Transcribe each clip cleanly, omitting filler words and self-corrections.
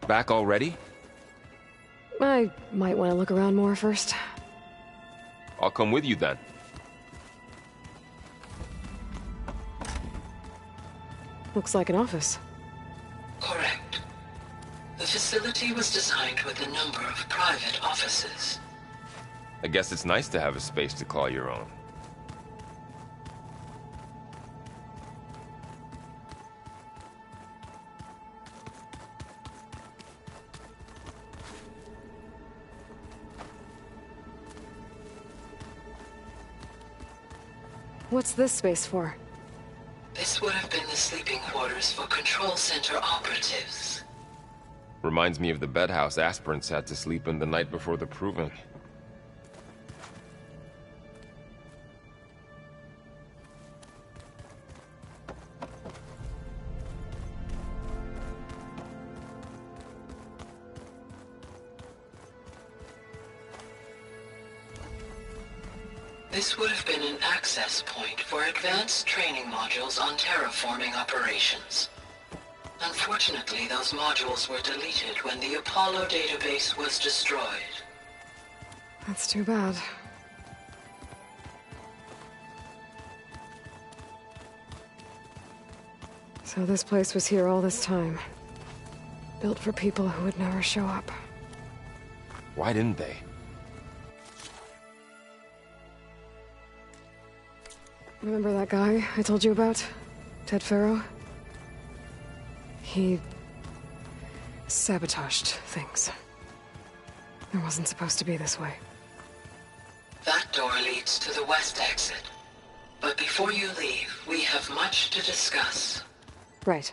back already? I might want to look around more first. I'll come with you then. Looks like an office. Correct. The facility was designed with a number of private offices. I guess it's nice to have a space to call your own. What's this space for? This would have been the sleeping quarters for control center operatives. Reminds me of the bedhouse aspirants had to sleep in the night before the proving. This would have been an access point for advanced training modules on terraforming operations. Unfortunately, those modules were deleted when the Apollo database was destroyed. That's too bad. So this place was here all this time. Built for people who would never show up. Why didn't they? Remember that guy I told you about? Ted Farrow? He sabotaged things. It wasn't supposed to be this way. That door leads to the west exit. But before you leave, we have much to discuss. Right.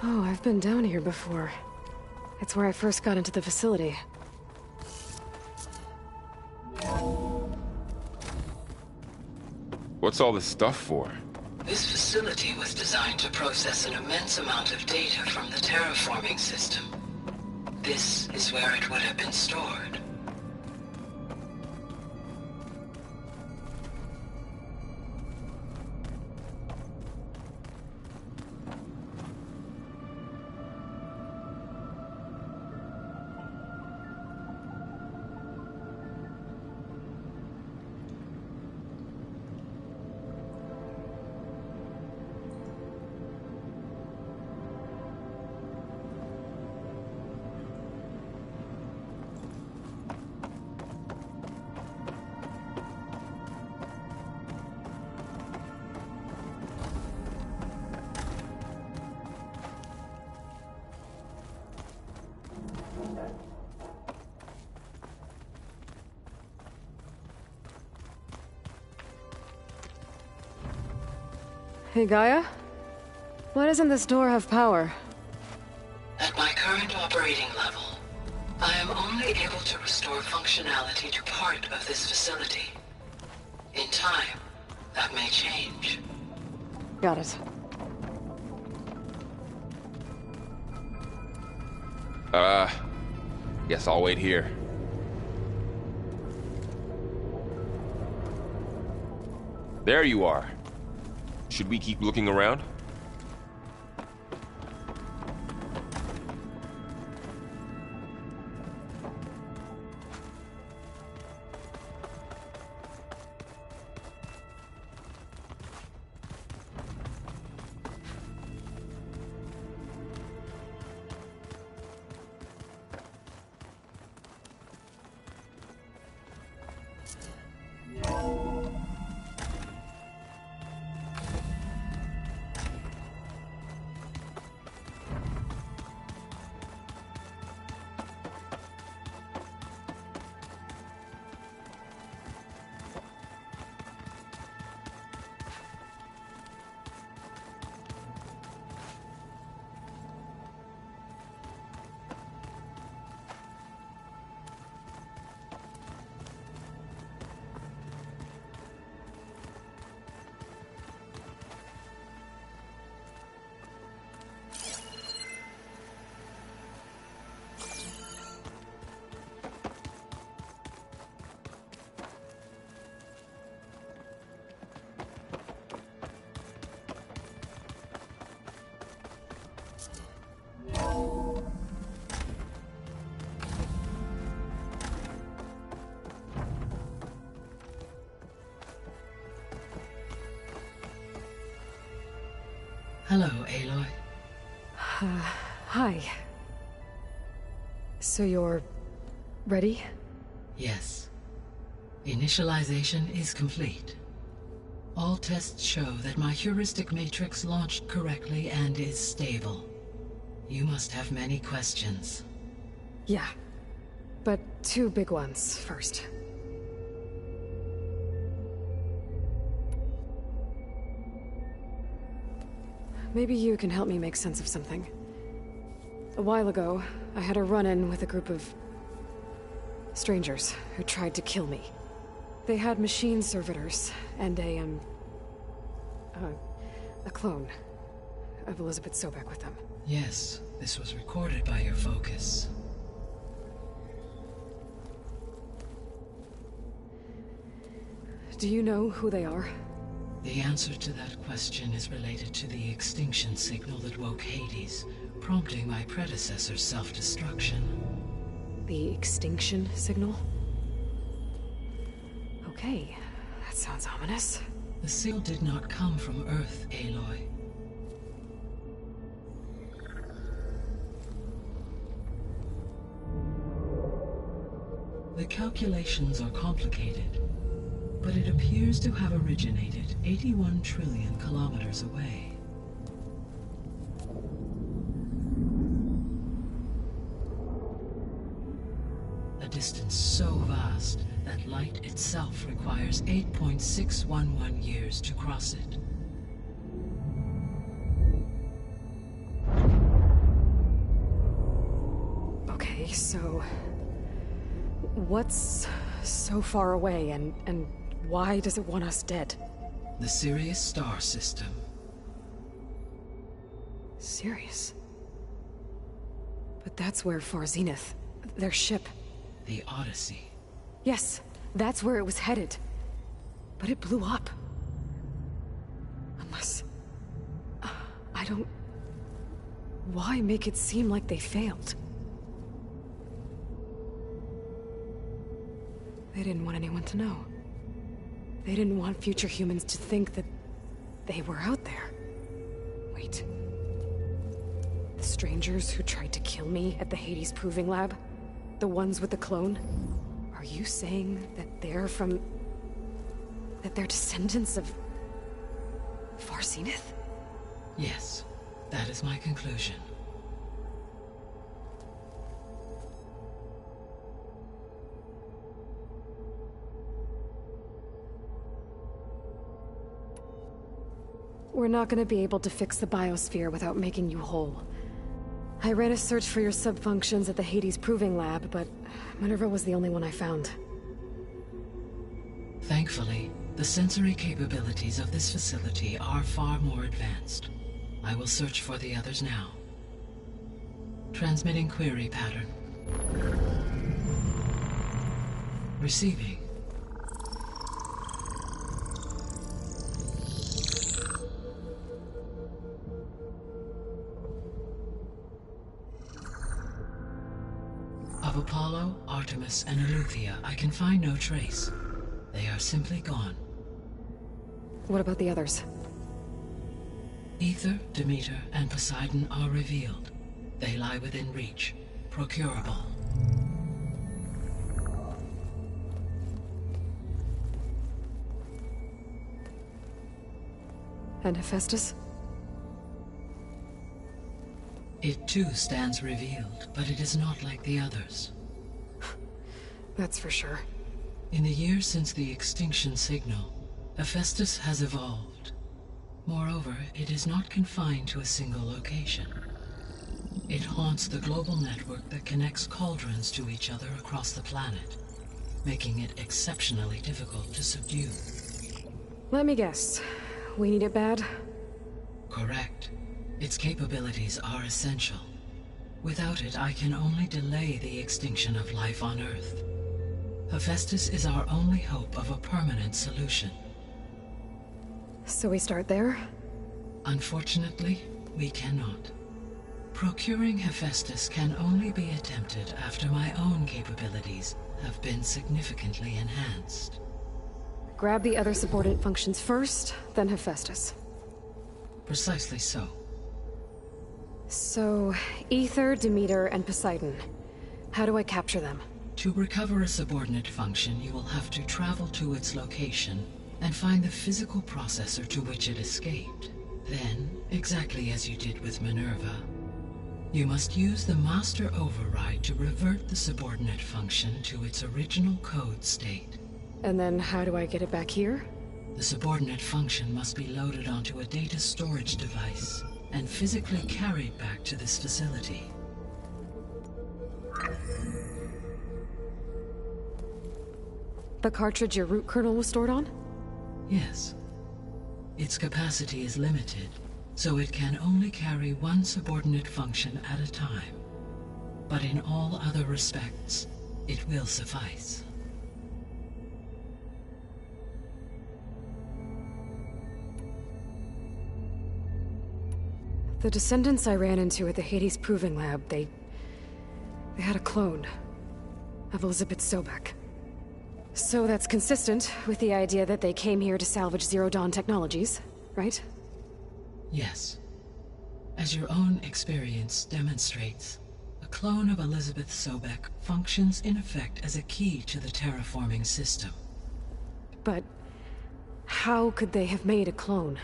Oh, I've been down here before. It's where I first got into the facility. What's all this stuff for? This facility was designed to process an immense amount of data from the terraforming system. This is where it would have been stored. Hey, Gaia? Why doesn't this door have power? At my current operating level, I am only able to restore functionality to part of this facility. In time, that may change. Got it. Guess I'll wait here. There you are. Should we keep looking around? Hello, Aloy. Hi. So you're... ready? Yes. Initialization is complete. All tests show that my heuristic matrix launched correctly and is stable. You must have many questions. Yeah. But two big ones first. Maybe you can help me make sense of something. A while ago, I had a run-in with a group of... strangers who tried to kill me. They had machine servitors and a clone of Elizabeth Sobek with them. Yes, this was recorded by your focus. Do you know who they are? The answer to that question is related to the extinction signal that woke Hades, prompting my predecessor's self-destruction. The extinction signal? Okay, that sounds ominous. The signal did not come from Earth, Aloy. The calculations are complicated, but it appears to have originated 81 trillion kilometers away. A distance so vast that light itself requires 8.611 years to cross it. Okay, so... what's so far away, and why does it want us dead? The Sirius star system. Sirius? But that's where Far Zenith, their ship... The Odyssey. Yes, that's where it was headed. But it blew up. Unless... I don't... Why make it seem like they failed? They didn't want anyone to know. They didn't want future humans to think that they were out there. Wait. The strangers who tried to kill me at the Hades Proving Lab? The ones with the clone? Are you saying that they're from... that they're descendants of... Far Zenith? Yes, that is my conclusion. We're not gonna be able to fix the biosphere without making you whole. I ran a search for your subfunctions at the Hades Proving Lab, but Minerva was the only one I found. Thankfully, the sensory capabilities of this facility are far more advanced. I will search for the others now. Transmitting query pattern. Receiving. Of Apollo, Artemis, and Eleuthia, I can find no trace. They are simply gone. What about the others? Ether, Demeter, and Poseidon are revealed. They lie within reach. Procurable. And Hephaestus? It too stands revealed, but it is not like the others. That's for sure. In the years since the extinction signal, Hephaestus has evolved. Moreover, it is not confined to a single location. It haunts the global network that connects cauldrons to each other across the planet, making it exceptionally difficult to subdue. Let me guess. We need it bad? Correct. Its capabilities are essential. Without it, I can only delay the extinction of life on Earth. Hephaestus is our only hope of a permanent solution. So we start there? Unfortunately, we cannot. Procuring Hephaestus can only be attempted after my own capabilities have been significantly enhanced. Grab the other subordinate functions first, then Hephaestus. Precisely so. So, Ether, Demeter, and Poseidon. How do I capture them? To recover a subordinate function, you will have to travel to its location and find the physical processor to which it escaped. Then, exactly as you did with Minerva, you must use the master override to revert the subordinate function to its original code state. And then how do I get it back here? The subordinate function must be loaded onto a data storage device and physically carried back to this facility. The cartridge your root kernel was stored on? Yes. Its capacity is limited, so it can only carry one subordinate function at a time. But in all other respects, it will suffice. The descendants I ran into at the Hades Proving Lab, they had a clone of Elizabeth Sobek. So that's consistent with the idea that they came here to salvage Zero Dawn technologies, right? Yes. As your own experience demonstrates, a clone of Elizabeth Sobek functions in effect as a key to the terraforming system. But how could they have made a clone?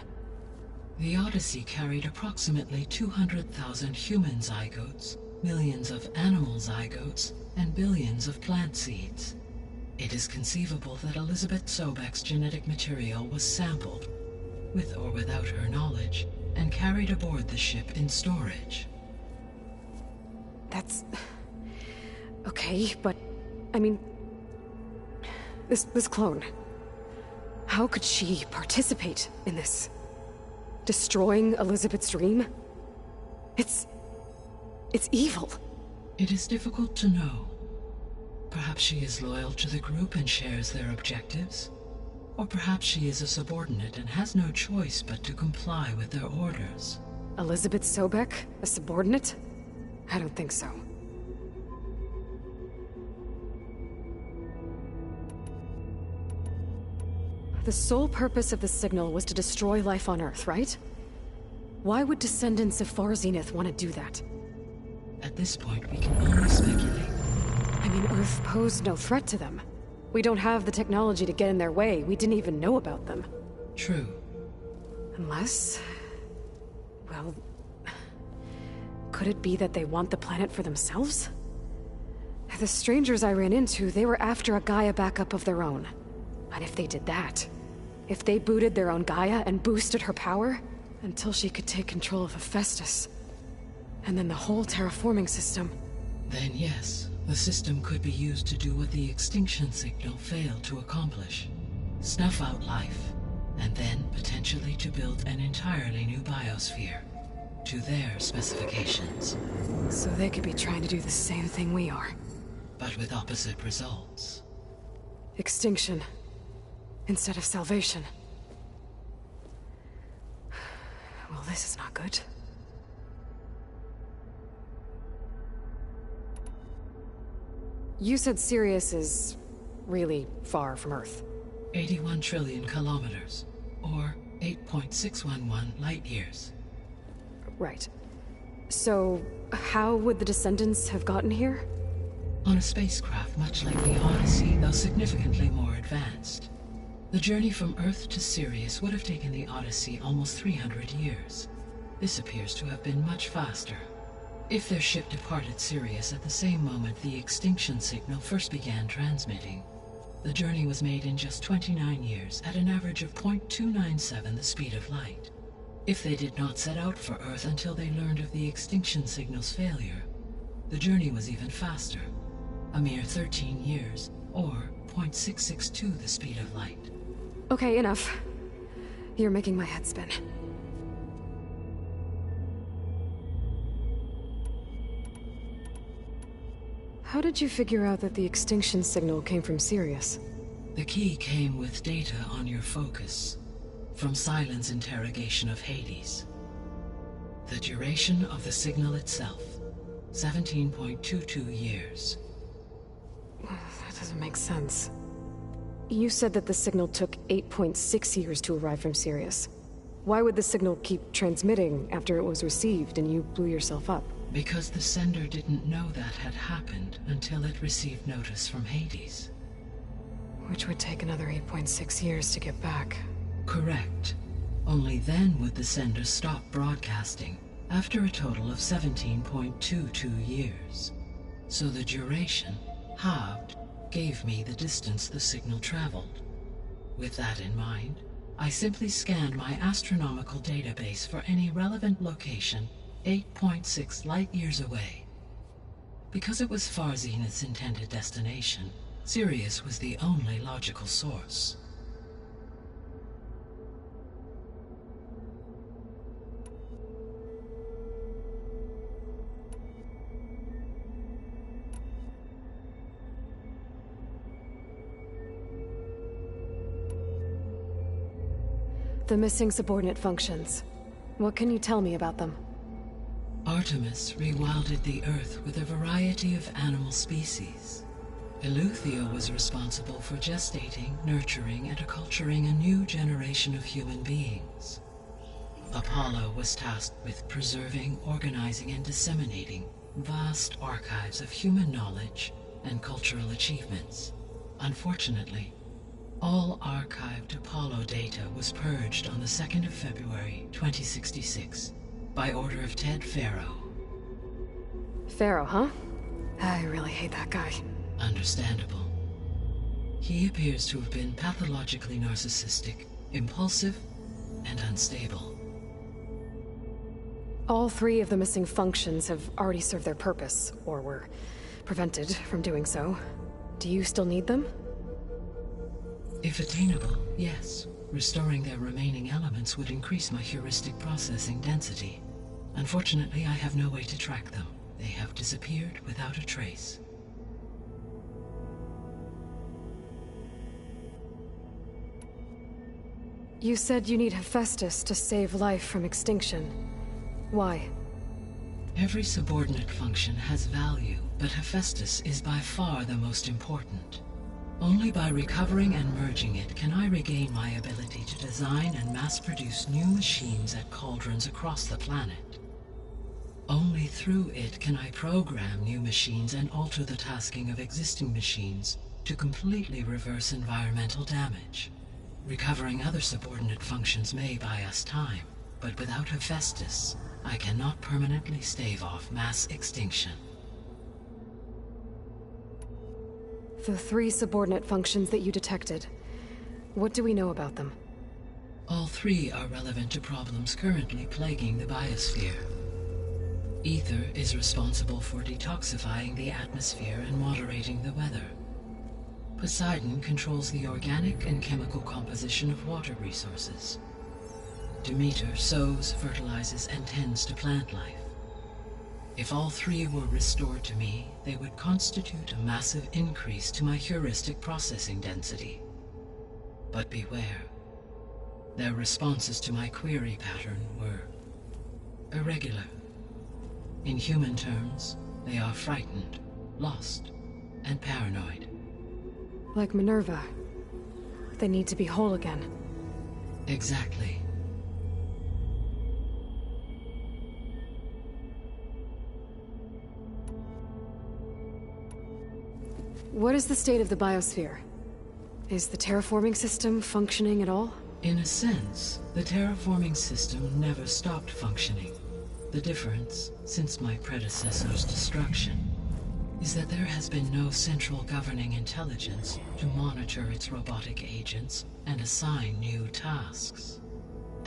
The Odyssey carried approximately 200,000 human zygotes, millions of animal zygotes, and billions of plant seeds. It is conceivable that Elizabeth Sobek's genetic material was sampled, with or without her knowledge, and carried aboard the ship in storage. That's... okay, but... I mean... This clone... How could she participate in this? Destroying Elizabeth's dream? It's evil. It is difficult to know. Perhaps she is loyal to the group and shares their objectives. Or perhaps she is a subordinate and has no choice but to comply with their orders. Elizabeth Sobek? A subordinate? I don't think so. The sole purpose of the signal was to destroy life on Earth, right? Why would descendants of Far Zenith want to do that? At this point, we can only speculate. I mean, Earth posed no threat to them. We don't have the technology to get in their way. We didn't even know about them. True. Unless... well... could it be that they want the planet for themselves? The strangers I ran into, they were after a Gaia backup of their own. And if they did that, if they booted their own Gaia and boosted her power, until she could take control of Hephaestus, and then the whole terraforming system... Then yes, the system could be used to do what the extinction signal failed to accomplish. Snuff out life, and then potentially to build an entirely new biosphere, to their specifications. So they could be trying to do the same thing we are. But with opposite results. Extinction. Instead of salvation. Well, this is not good. You said Sirius is really far from Earth. 81 trillion kilometers, or 8.611 light years. Right. So, how would the descendants have gotten here? On a spacecraft much like the Odyssey, though significantly more advanced. The journey from Earth to Sirius would have taken the Odyssey almost 300 years. This appears to have been much faster. If their ship departed Sirius at the same moment the extinction signal first began transmitting, the journey was made in just 29 years at an average of 0.297 the speed of light. If they did not set out for Earth until they learned of the extinction signal's failure, the journey was even faster, a mere 13 years, or 0.662 the speed of light. Okay, enough. You're making my head spin. How did you figure out that the extinction signal came from Sirius? The key came with data on your focus, from Silent's interrogation of Hades. The duration of the signal itself, 17.22 years. That doesn't make sense. You said that the signal took 8.6 years to arrive from Sirius. Why would the signal keep transmitting after it was received and you blew yourself up? Because the sender didn't know that had happened until it received notice from Hades. Which would take another 8.6 years to get back. Correct. Only then would the sender stop broadcasting, after a total of 17.22 years. So the duration, halved, gave me the distance the signal traveled. With that in mind, I simply scanned my astronomical database for any relevant location 8.6 light-years away. Because it was far Zenith's intended destination, Sirius was the only logical source. The missing subordinate functions. What can you tell me about them? Artemis rewilded the Earth with a variety of animal species. Eleuthia was responsible for gestating, nurturing, and acculturating a new generation of human beings. Apollo was tasked with preserving, organizing, and disseminating vast archives of human knowledge and cultural achievements. Unfortunately, all archived Apollo data was purged on the 2nd of February, 2066, by order of Ted Faro. Pharaoh, huh? I really hate that guy. Understandable. He appears to have been pathologically narcissistic, impulsive, and unstable. All 3 of the missing functions have already served their purpose, or were prevented from doing so. Do you still need them? If attainable, yes. Restoring their remaining elements would increase my heuristic processing density. Unfortunately, I have no way to track them. They have disappeared without a trace. You said you need Hephaestus to save life from extinction. Why? Every subordinate function has value, but Hephaestus is by far the most important. Only by recovering and merging it can I regain my ability to design and mass-produce new machines at cauldrons across the planet. Only through it can I program new machines and alter the tasking of existing machines to completely reverse environmental damage. Recovering other subordinate functions may buy us time, but without Hephaestus, I cannot permanently stave off mass extinction. The 3 subordinate functions that you detected. What do we know about them? All 3 are relevant to problems currently plaguing the biosphere. Ether is responsible for detoxifying the atmosphere and moderating the weather. Poseidon controls the organic and chemical composition of water resources. Demeter sows, fertilizes, and tends to plant life. If all 3 were restored to me, they would constitute a massive increase to my heuristic processing density. But beware. Their responses to my query pattern were irregular. In human terms, they are frightened, lost, and paranoid. Like Minerva. They need to be whole again. Exactly. What is the state of the biosphere? Is the terraforming system functioning at all? In a sense, the terraforming system never stopped functioning. The difference, since my predecessor's destruction, is that there has been no central governing intelligence to monitor its robotic agents and assign new tasks.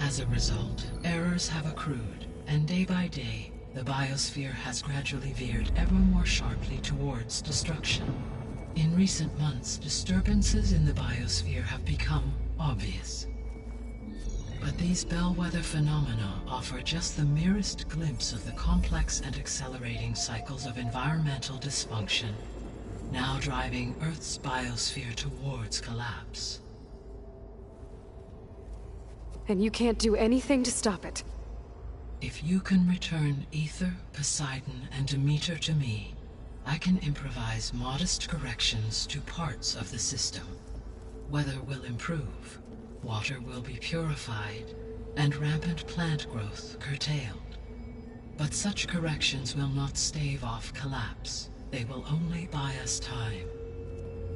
As a result, errors have accrued, and day by day, the biosphere has gradually veered ever more sharply towards destruction. In recent months, disturbances in the biosphere have become obvious. But these bellwether phenomena offer just the merest glimpse of the complex and accelerating cycles of environmental dysfunction, now driving Earth's biosphere towards collapse. And you can't do anything to stop it? If you can return Ether, Poseidon, and Demeter to me, I can improvise modest corrections to parts of the system. Weather will improve, water will be purified, and rampant plant growth curtailed. But such corrections will not stave off collapse. They will only buy us time.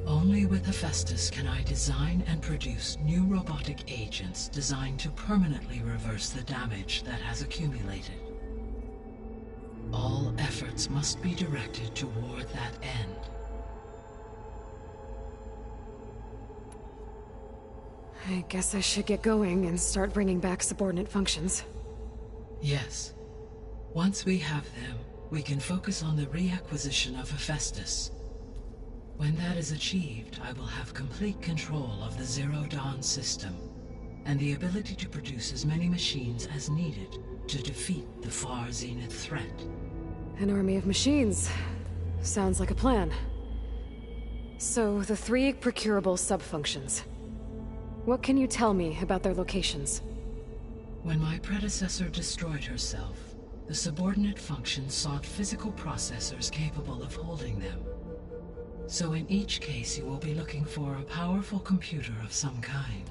Only with Hephaestus can I design and produce new robotic agents designed to permanently reverse the damage that has accumulated. All efforts must be directed toward that end. I guess I should get going and start bringing back subordinate functions. Yes. Once we have them, we can focus on the reacquisition of Hephaestus. When that is achieved, I will have complete control of the Zero Dawn system, and the ability to produce as many machines as needed to defeat the far Zenith threat. An army of machines. Sounds like a plan. So, the 3 procurable sub-functions. What can you tell me about their locations? When my predecessor destroyed herself, the subordinate functions sought physical processors capable of holding them. So in each case you will be looking for a powerful computer of some kind.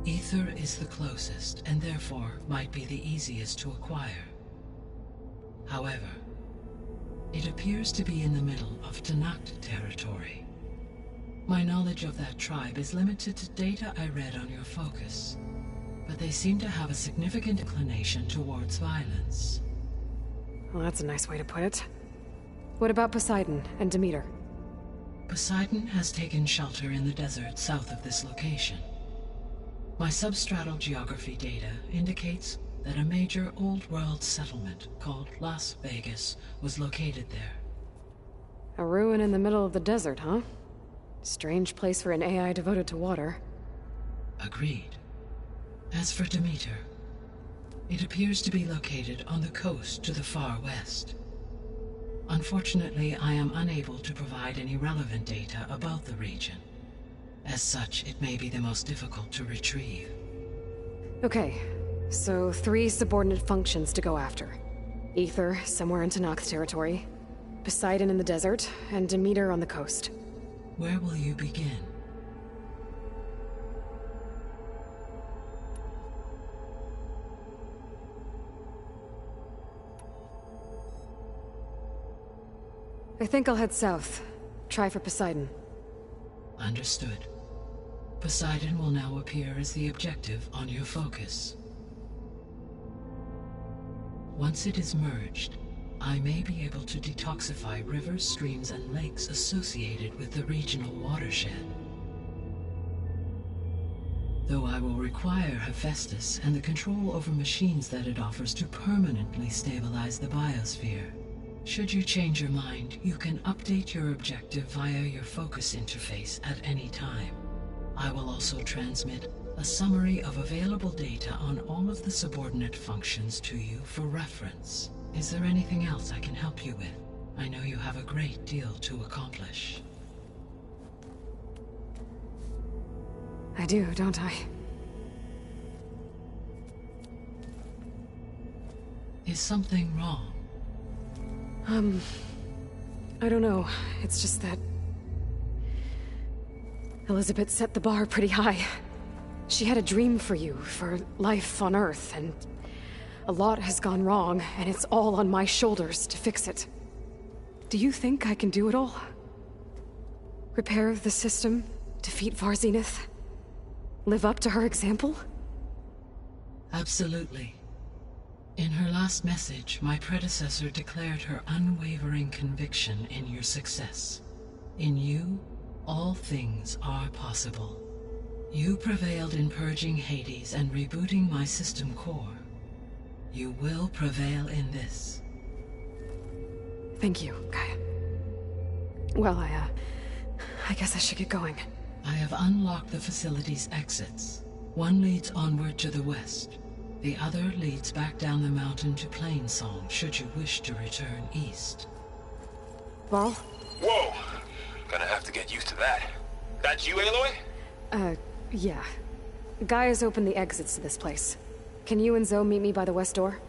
Ether is the closest, and therefore might be the easiest to acquire. However, it appears to be in the middle of Tanakh territory. My knowledge of that tribe is limited to data I read on your focus, but they seem to have a significant inclination towards violence. Well, that's a nice way to put it. What about Poseidon and Demeter? Poseidon has taken shelter in the desert south of this location. My substratal geography data indicates that a major old-world settlement called Las Vegas was located there. A ruin in the middle of the desert, huh? Strange place for an AI devoted to water. Agreed. As for Demeter, it appears to be located on the coast to the far west. Unfortunately, I am unable to provide any relevant data about the region. As such, it may be the most difficult to retrieve. Okay, so 3 subordinate functions to go after. Ether, somewhere in Tanakh territory, Poseidon in the desert, and Demeter on the coast. Where will you begin? I think I'll head south. Try for Poseidon. Understood. Poseidon will now appear as the objective on your focus. Once it is merged, I may be able to detoxify rivers, streams, and lakes associated with the regional watershed. Though I will require Hephaestus and the control over machines that it offers to permanently stabilize the biosphere. Should you change your mind, you can update your objective via your focus interface at any time. I will also transmit a summary of available data on all of the subordinate functions to you for reference. Is there anything else I can help you with? I know you have a great deal to accomplish. I do, don't I? Is something wrong? I don't know. It's just that Elizabeth set the bar pretty high. She had a dream for you, for life on Earth, and a lot has gone wrong, and it's all on my shoulders to fix it. Do you think I can do it all? Repair the system, defeat Far Zenith, live up to her example? Absolutely. In her last message, my predecessor declared her unwavering conviction in your success. In you, all things are possible. You prevailed in purging Hades and rebooting my system core. You will prevail in this. Thank you, Gaia. Well, I guess I should get going. I have unlocked the facility's exits. One leads onward to the west. The other leads back down the mountain to Plainsong, should you wish to return east. Varl? Whoa! Gonna have to get used to that. That's you, Aloy? Yeah. Gaia's opened the exits to this place. Can you and Zoe meet me by the west door?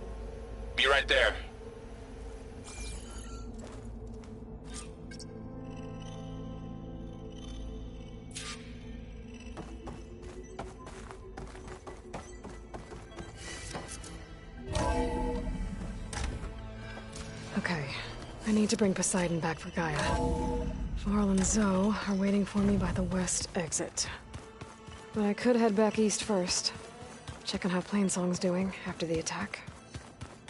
Be right there. Okay, I need to bring Poseidon back for Gaia. Varl and Zoe are waiting for me by the west exit. But I could head back east first. Check on how Plainsong's doing after the attack.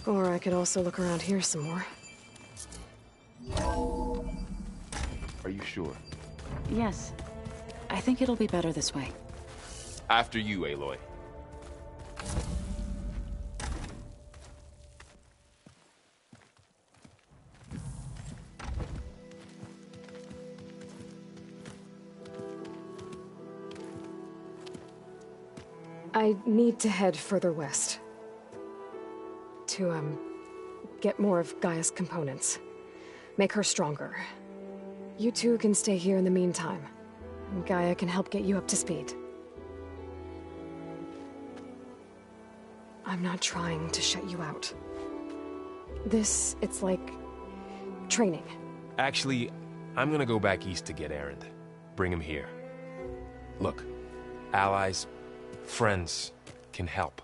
Or I could also look around here some more. Are you sure? Yes. I think it'll be better this way. After you, Aloy. I need to head further west. To, get more of Gaia's components. Make her stronger. You two can stay here in the meantime. And Gaia can help get you up to speed. I'm not trying to shut you out. It's like... training. Actually, I'm gonna go back east to get Erend. Bring him here. Look, allies, friends can help.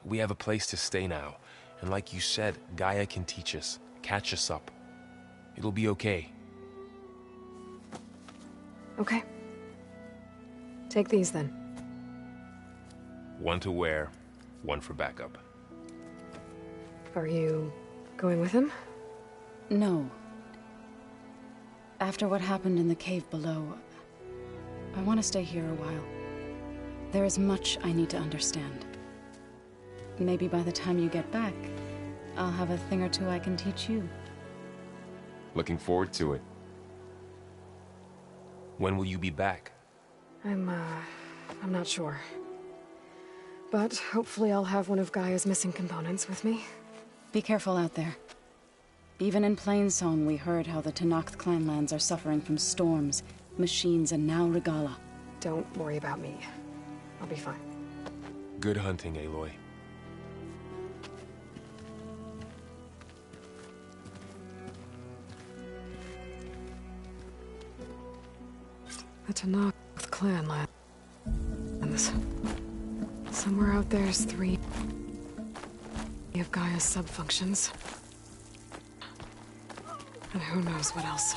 We have a place to stay now, and like you said, Gaia can teach us, catch us up. It'll be okay. Okay. Take these then. One to wear, one for backup. Are you going with him? No. After what happened in the cave below, I want to stay here a while. There is much I need to understand. Maybe by the time you get back, I'll have a thing or two I can teach you. Looking forward to it. When will you be back? I'm not sure. But hopefully I'll have one of Gaia's missing components with me. Be careful out there. Even in Plainsong, we heard how the Tenakth clanlands are suffering from storms, machines, and now Regala. Don't worry about me. I'll be fine. Good hunting, Aloy. The Tenakth clanlands. Somewhere out there's 3 of Gaia's sub-functions. And who knows what else.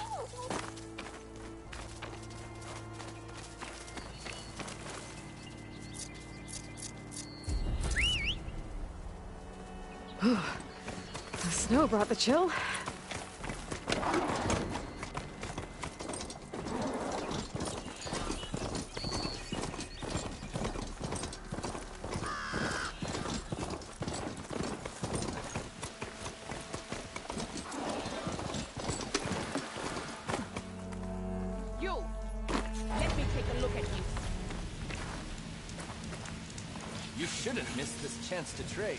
The snow brought the chill. You shouldn't miss this chance to trade.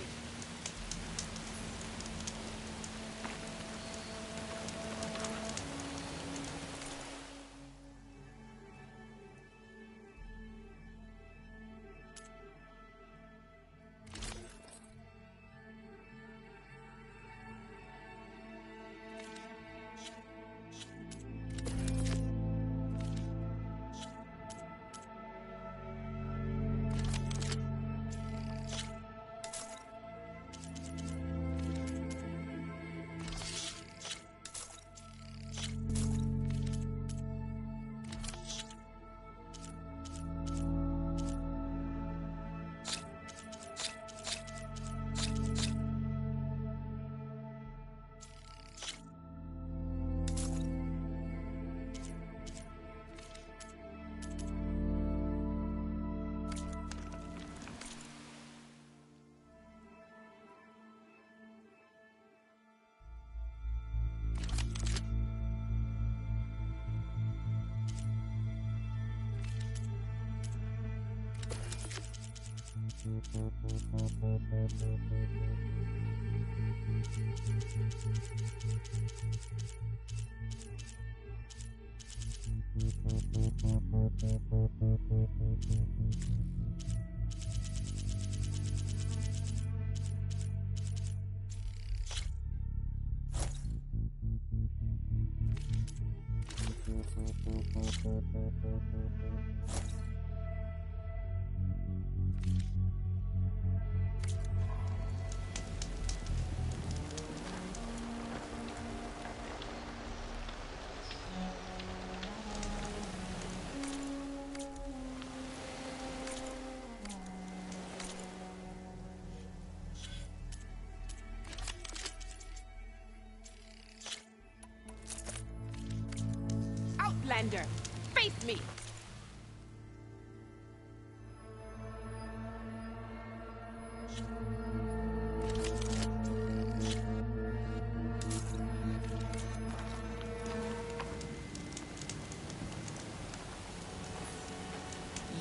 Outlander! Face me!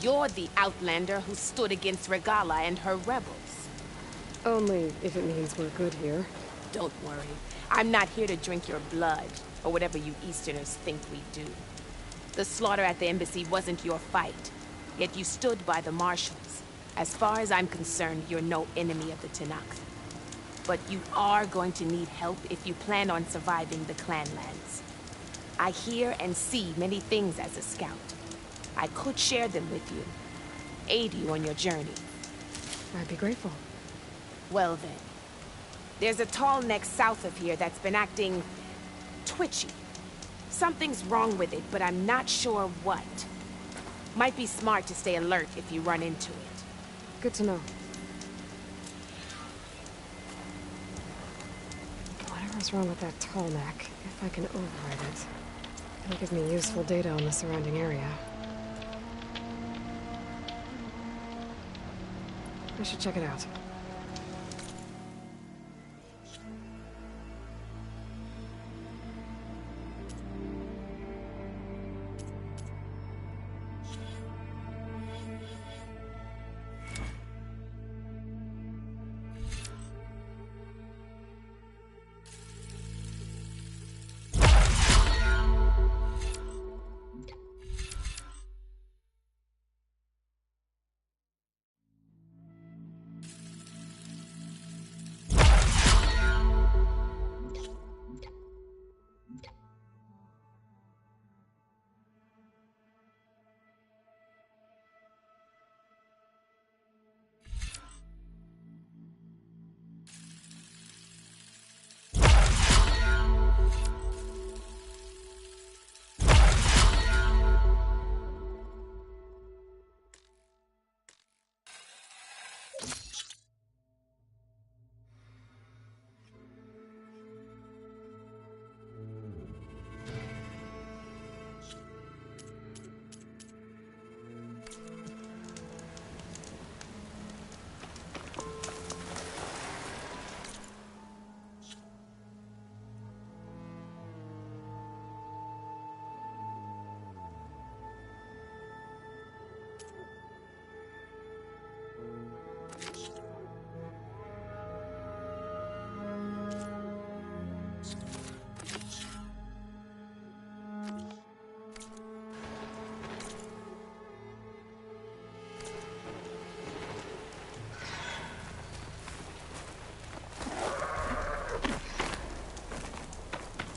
You're the Outlander who stood against Regala and her rebels. Only if it means we're good here. Don't worry. I'm not here to drink your blood, or whatever you Easterners think we do. The slaughter at the embassy wasn't your fight, yet you stood by the marshals. As far as I'm concerned, you're no enemy of the Tenakth. But you are going to need help if you plan on surviving the Clanlands. I hear and see many things as a scout. I could share them with you, aid you on your journey. I'd be grateful. Well then, there's a tall neck south of here that's been acting twitchy. Something's wrong with it, but I'm not sure what. Might be smart to stay alert if you run into it. Good to know. Whatever's wrong with that tall neck, if I can override it, it'll give me useful data on the surrounding area. I should check it out.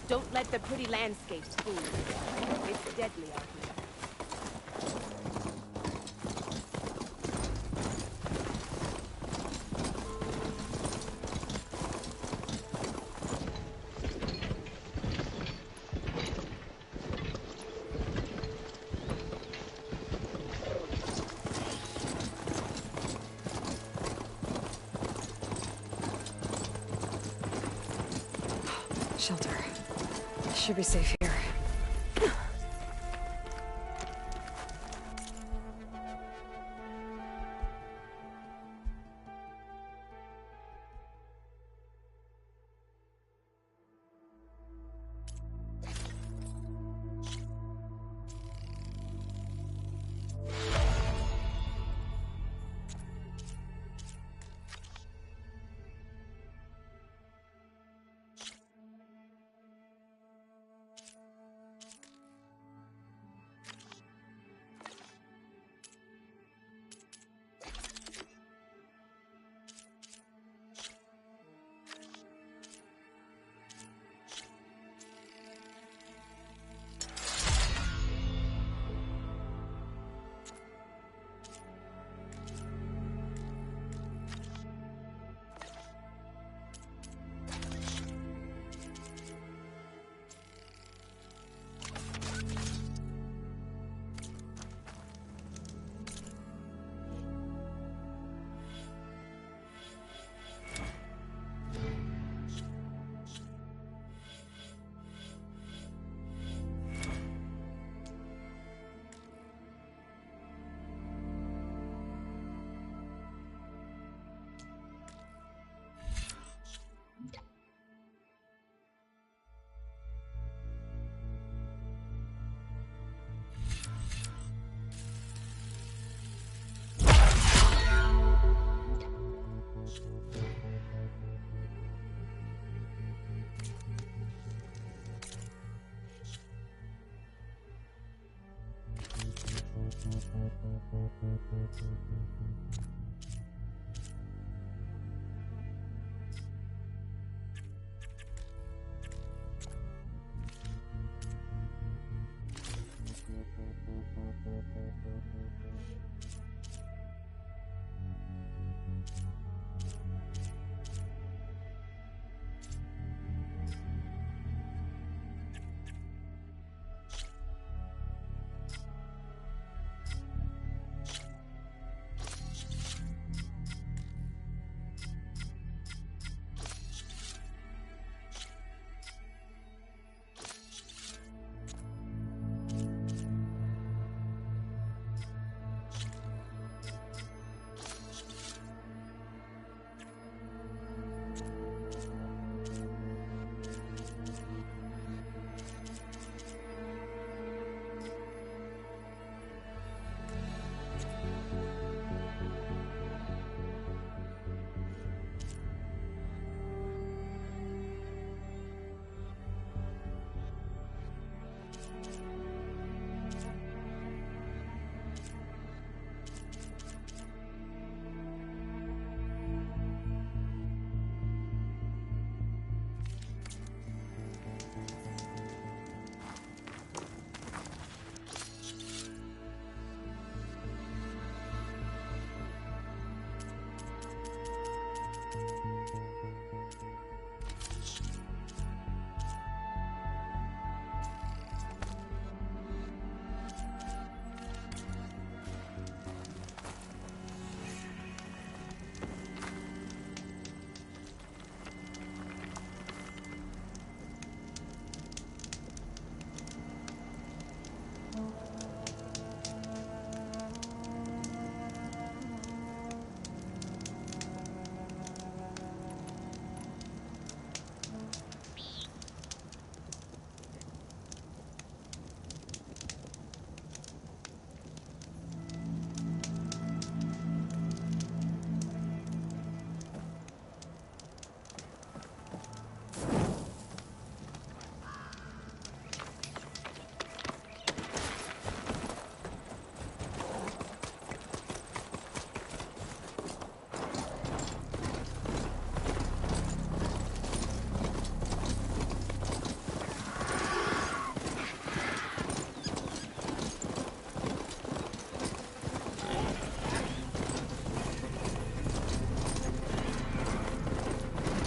Don't let the pretty landscapes fool you. It's deadly out here. Shelter. Should be safe here.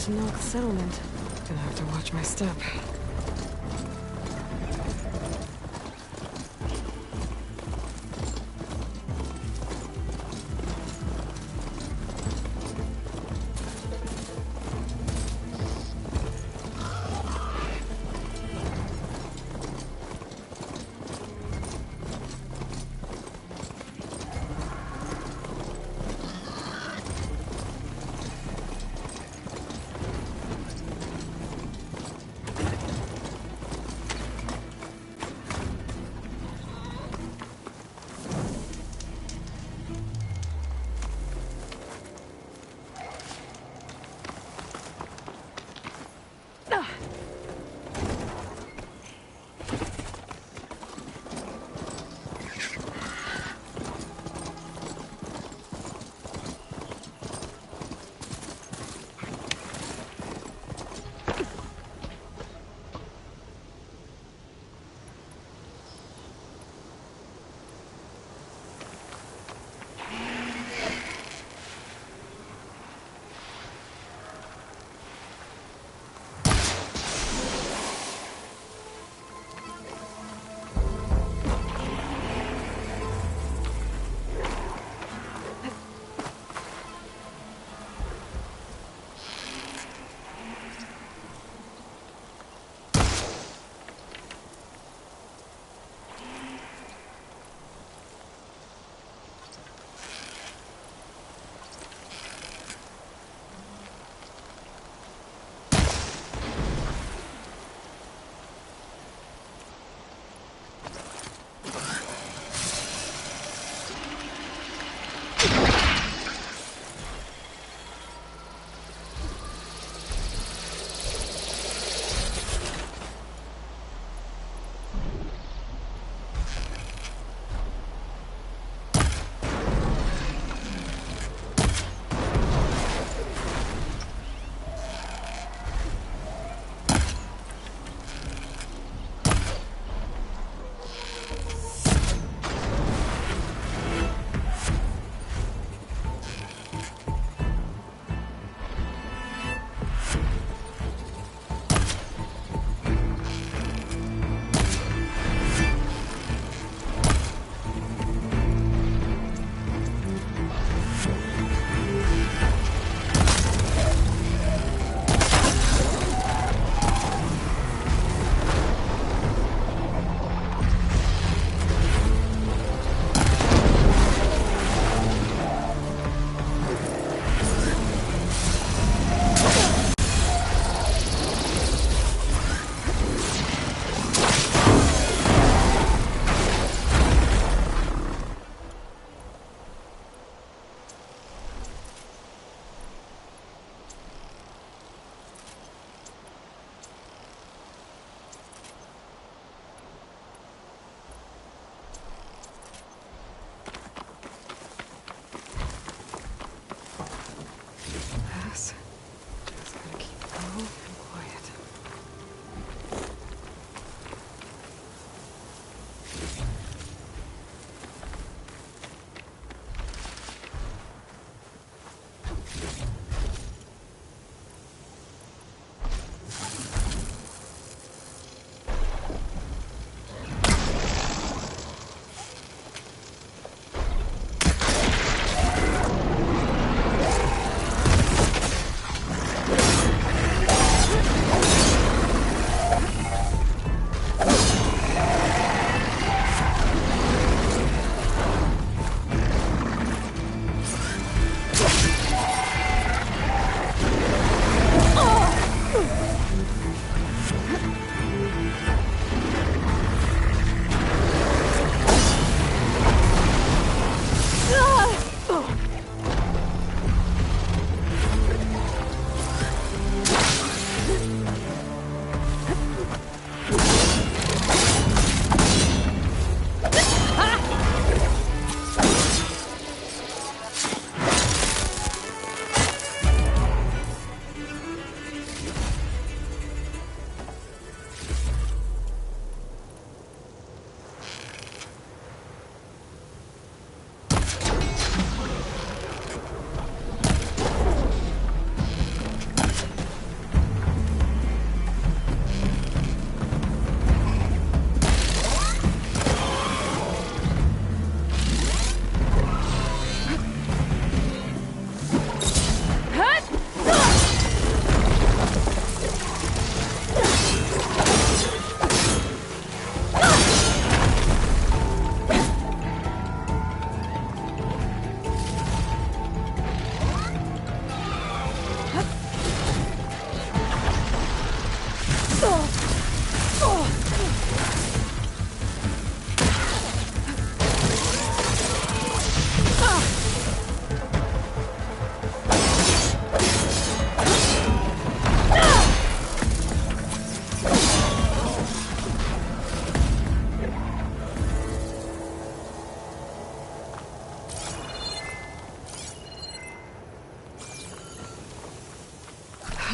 to knock the settlement. Gonna have to watch my step.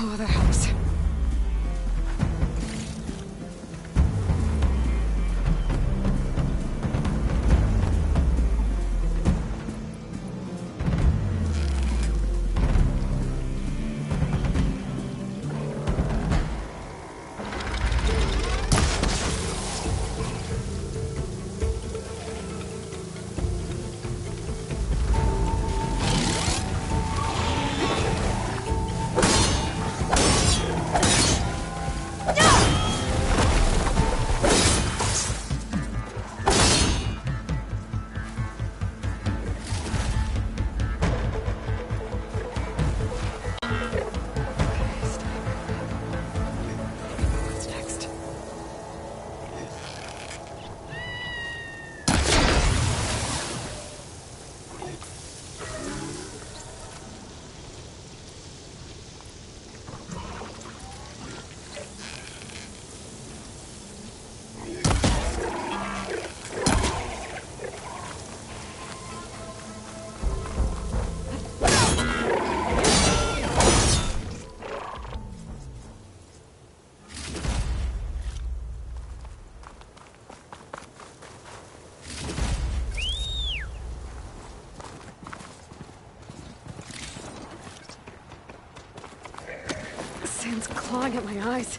Oh, that helps. What's next? Sand's clawing at my eyes.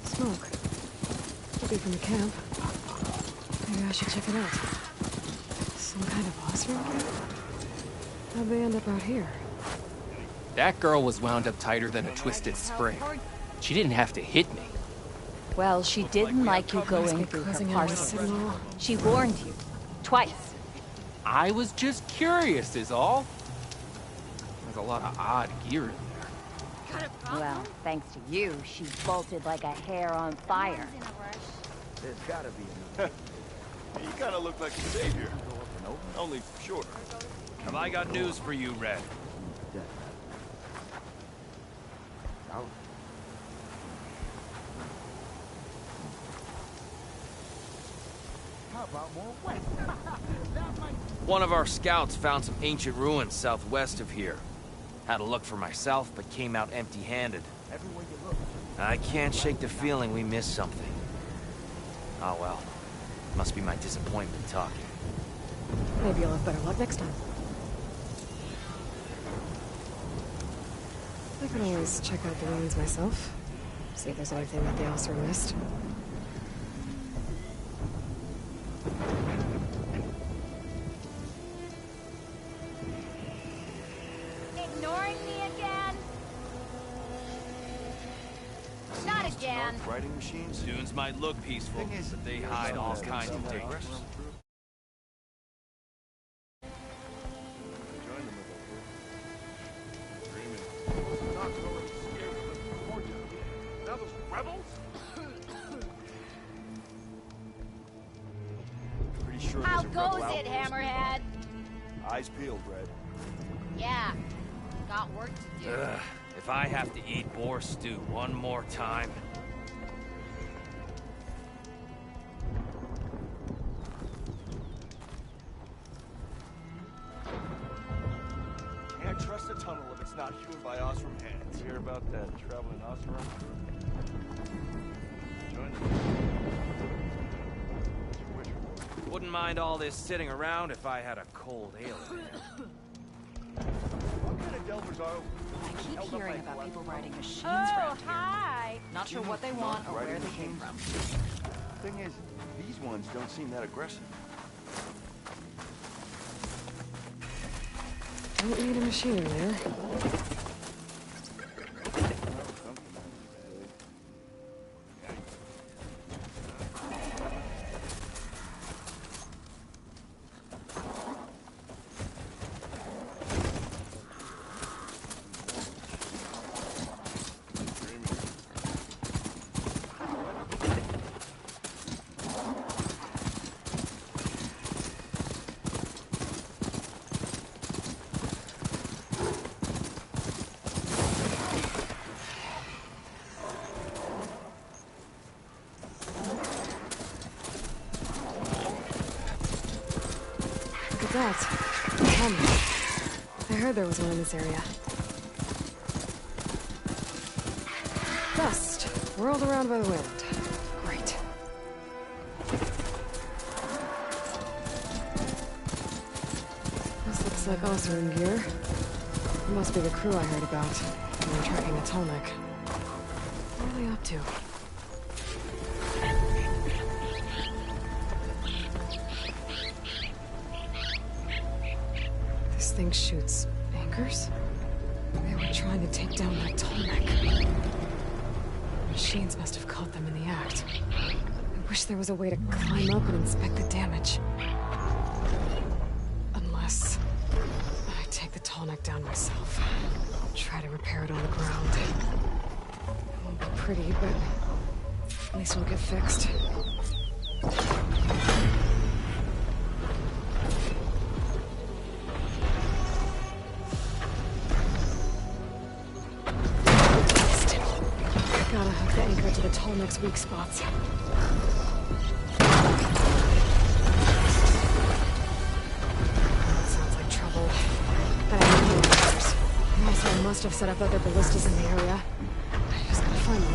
Smoke. Could be from the camp. Maybe I should check it out. Some kind of boss room? How'd they end up out here? That girl was wound up tighter than a twisted spring. She didn't have to hit me. Well, she didn't like you Must going be through her closing in on a parcel. signal. She warned you. Twice. I was just curious is all. There's a lot of odd gear in there. Well, thanks to you, she bolted like a hair on fire. There's gotta be another. You kinda look like a savior. Only shorter. Have I got news for you, Red? How about more west? One of our scouts found some ancient ruins southwest of here. Had a look for myself, but came out empty-handed. Everywhere you look. I can't shake the feeling we missed something. Oh well. Must be my disappointment talking. Maybe you'll have better luck next time. I can always check out the ruins myself. See if there's anything that the Oscar missed. Ignoring me again? Not again. Writing machines? Dunes might look peaceful, Thing is, but they hide all kinds of dangers. Now those rebels? Pretty sure How there's a rebel goes it, outpost. Hammerhead? Eyes peeled, Red. Yeah. Got work to do. Ugh, if I have to eat boar stew one more time... Can't trust a tunnel if it's not hewn by Osram hands. Hear about that traveling Osram? Join us. Wouldn't mind all this sitting around if I had a cold ale. What kind of delvers are I keep hearing about people riding machines Oh, around here. hi. Not sure what they want or where they came from. Thing is, these ones don't seem that aggressive. Don't need a machine there. Well, something. that? A helmet. I heard there was one in this area. Dust, whirled around by the wind. Great. This looks like also in gear. It must be the crew I heard about. They were tracking a Tolnik. What are they up to? This thing shoots anchors? They were trying to take down that Tolnik. Machines must have caught them in the act. I wish there was a way to climb up and inspect the damage. Unless I take the Tolnik down myself. Try to repair it on the ground. It won't be pretty, but at least it'll get fixed. Gotta hook the anchor to the Tolnik's weak spots. Sounds like trouble. But I need the others. Also, I must have set up other ballistas in the area. I just gotta find them.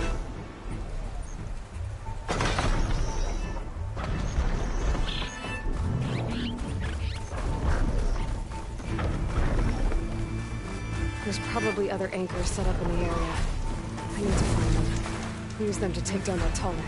There's probably other anchors set up in the area. I need to find them. Use them to take down that Tolnik.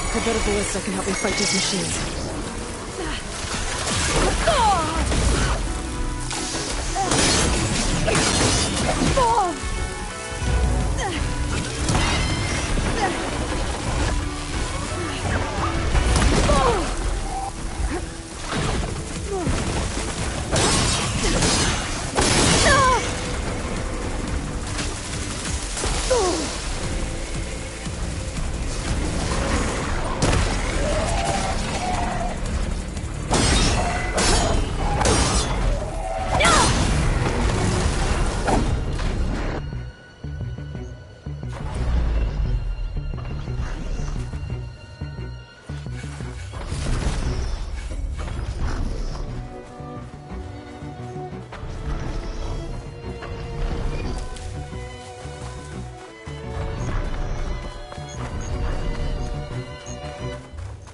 I bet a ballista can help me fight these machines.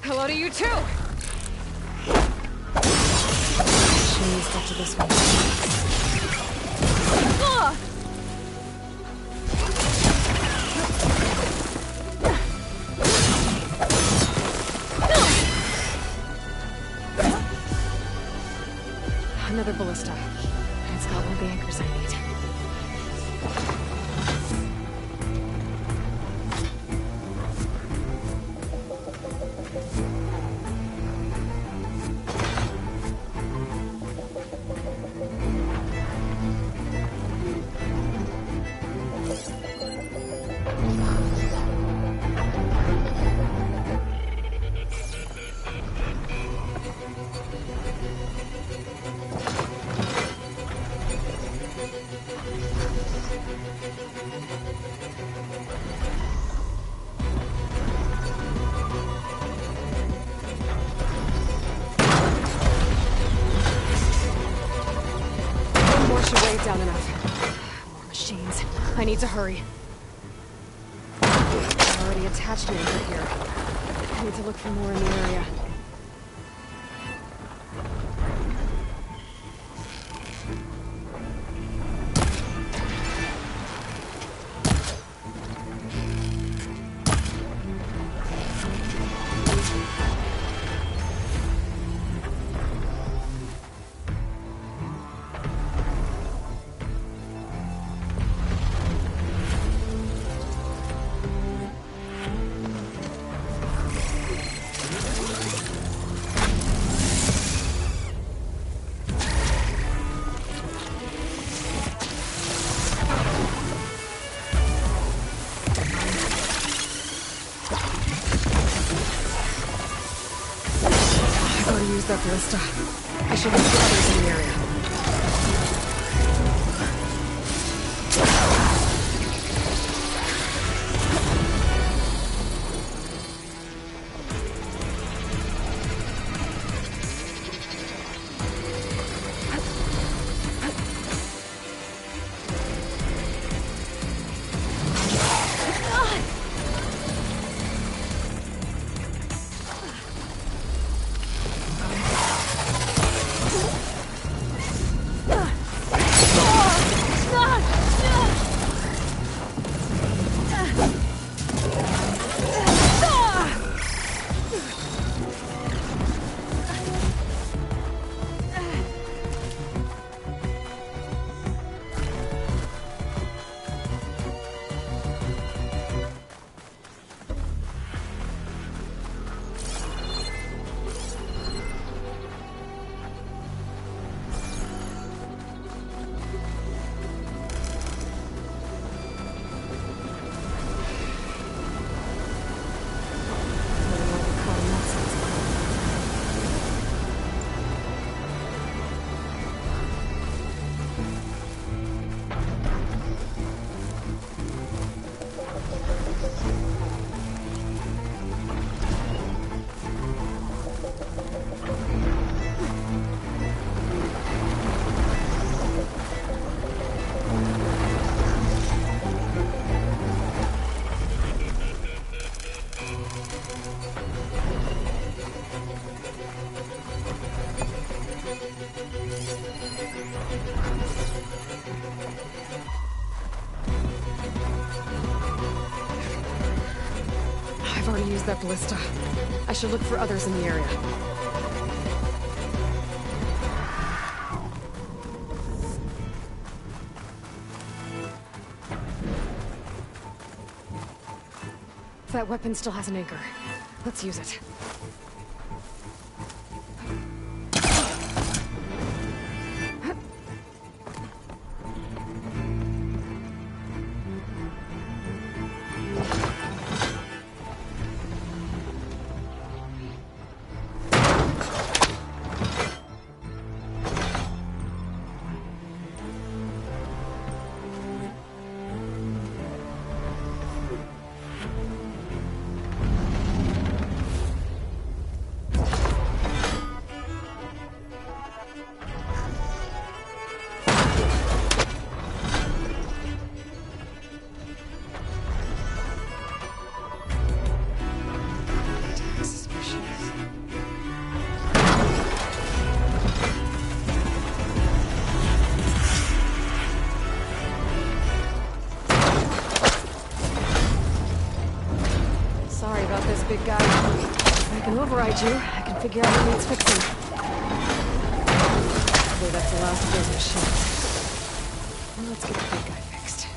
Hello to you too! Machines got to this one. Another ballista. It's got one of the anchors I need. Down enough. More machines. I need to hurry. I already attached an anchor here. I need to look for more in the area. use that ballista. I should look for others in the area. I've already used that ballista. I should look for others in the area. That weapon still has an anchor. Let's use it. Big guy. If I can override you, I can figure out what needs fixing. Hopefully that's the last of those machines. Well, let's get the big guy fixed.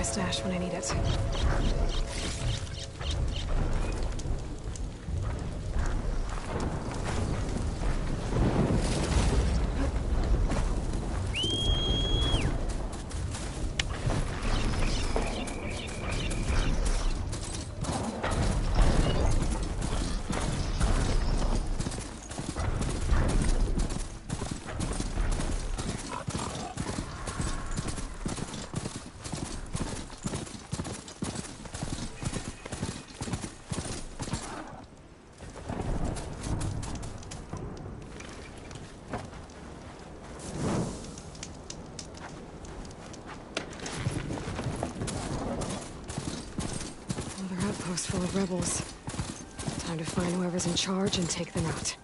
Stash when I need it. outpost full of rebels. Time to find whoever's in charge and take them out.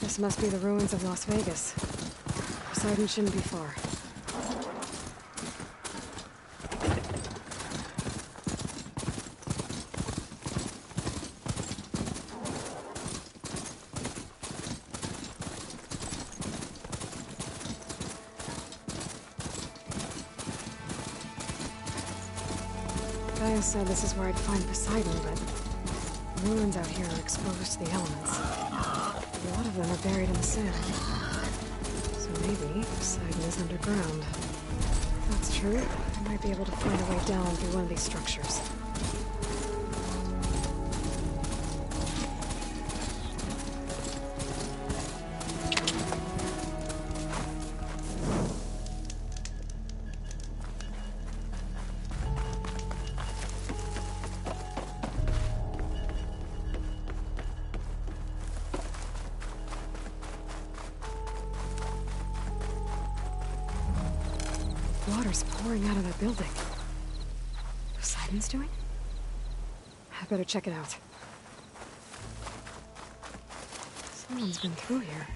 This must be the ruins of Las Vegas. Poseidon shouldn't be far. Gaia said this is where I'd find Poseidon, but the ruins out here are exposed to the elements. A lot of them are buried in the sand. So maybe Poseidon is underground. If that's true, I might be able to find a way down through one of these structures. Water's pouring out of that building. Poseidon's doing? I better check it out. Someone's been through here.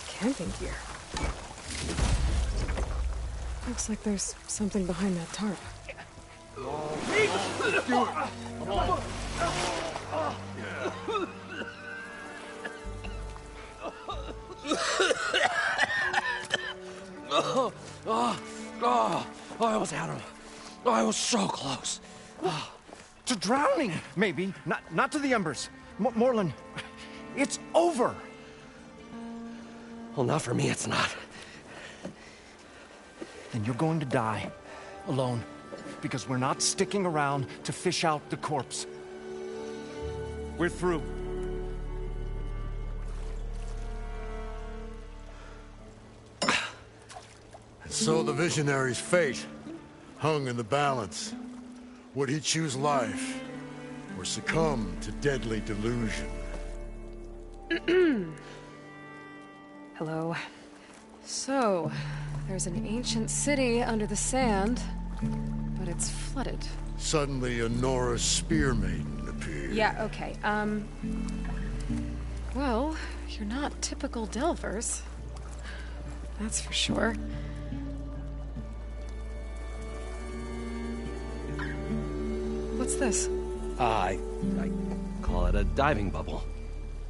Camping gear. Looks like there's something behind that tarp. I almost had him. I was so close. To drowning, maybe. Not to the embers. Morlun, it's over. Well, not for me, it's not. Then you're going to die. Alone. Because we're not sticking around to fish out the corpse. We're through. And so the visionary's fate hung in the balance. Would he choose life or succumb to deadly delusion? Hello. So, there's an ancient city under the sand, but it's flooded. Suddenly, a Nora spear maiden appeared. Yeah, okay, well, you're not typical Delvers. That's for sure. What's this? I call it a diving bubble.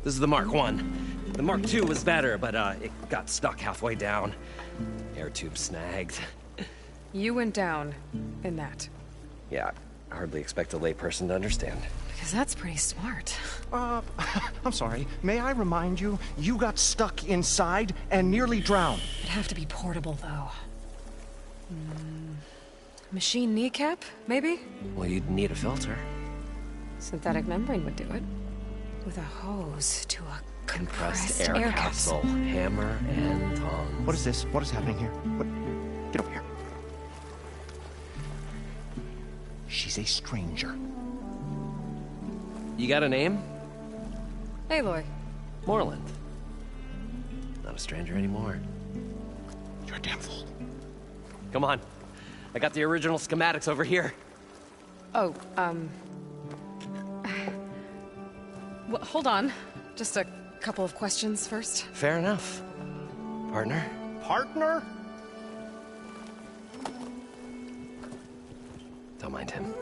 This is the Mark 1. The Mark 2 was better, but it got stuck halfway down. Air tube snagged. You went down in that. Yeah, I hardly expect a layperson to understand. Because that's pretty smart. I'm sorry. May I remind you, you got stuck inside and nearly drowned. It'd have to be portable, though. Machine kneecap, maybe? Well, you'd need a filter. Synthetic membrane would do it. With a hose to a compressed air capsule. Hammer and tongs. What is this? What is happening here? What? Get over here. She's a stranger. You got a name? Aloy. Moreland. Not a stranger anymore. You're a damn fool. Come on. I got the original schematics over here. Oh, well, hold on. Just a couple of questions first. Fair enough. Partner? Partner? Don't mind him.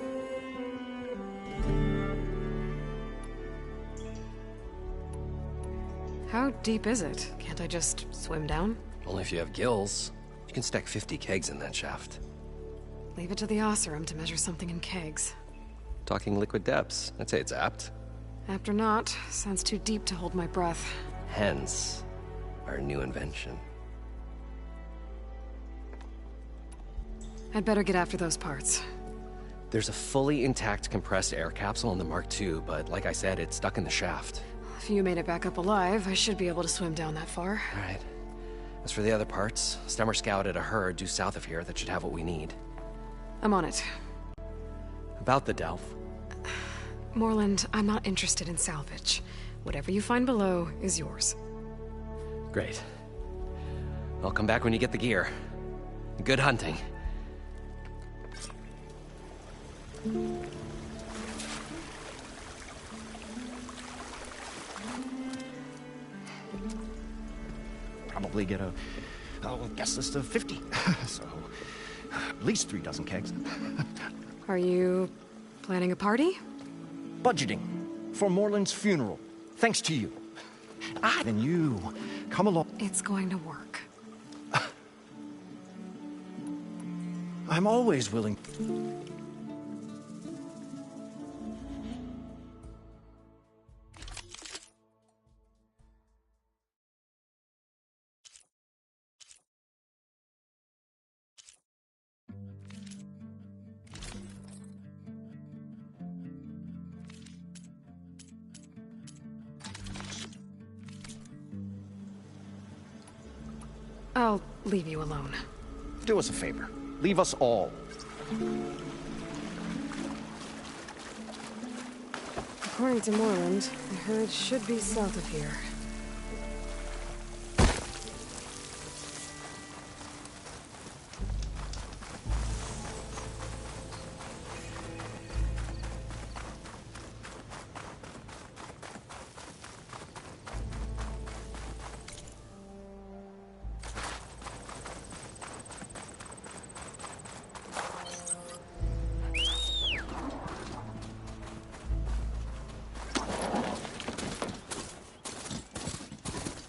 How deep is it? Can't I just swim down? Only if you have gills. You can stack 50 kegs in that shaft. Leave it to the Oseram to measure something in kegs. Talking liquid depths. I'd say it's apt. Apt or not, sounds too deep to hold my breath. Hence, our new invention. I'd better get after those parts. There's a fully intact compressed air capsule in the Mark II, but like I said, it's stuck in the shaft. If you made it back up alive, I should be able to swim down that far. All right. As for the other parts, Stemmer scouted a herd due south of here that should have what we need. I'm on it. About the Delph. Moreland, I'm not interested in salvage. Whatever you find below is yours. Great. I'll come back when you get the gear. Good hunting. Probably get a guest list of 50. So, at least 3 dozen kegs. Are you planning a party? Budgeting for Moreland's funeral. Thanks to you. Then you come along. It's going to work. I'm always willing. I'll leave you alone. Do us a favor. Leave us all. According to Moreland, the herd should be south of here.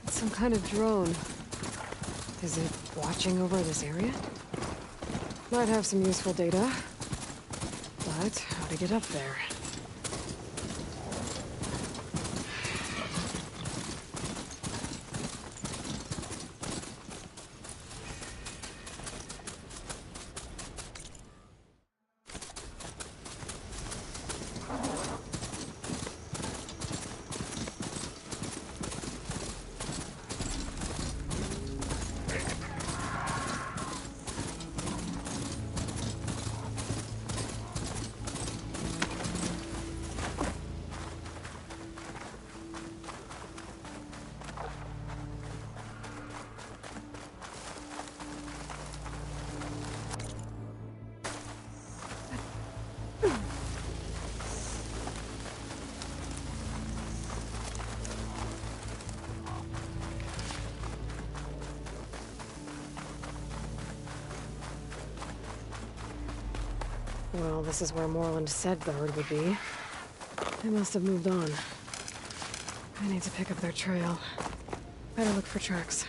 Some kind of drone. Is it watching over this area? Might have some useful data. But how to get up there? Well, this is where Moreland said the herd would be. They must have moved on. I need to pick up their trail. Better look for tracks.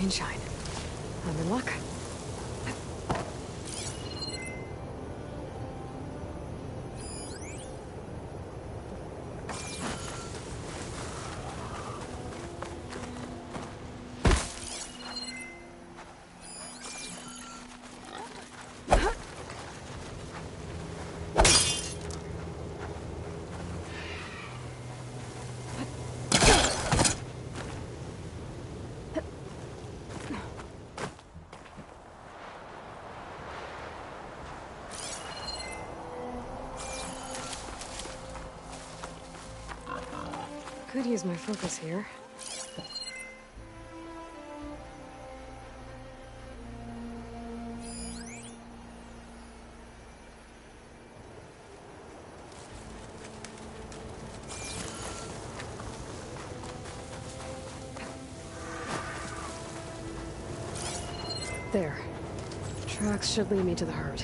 Shine. I'm in luck. Could use my focus here. There. Tracks should lead me to the herd.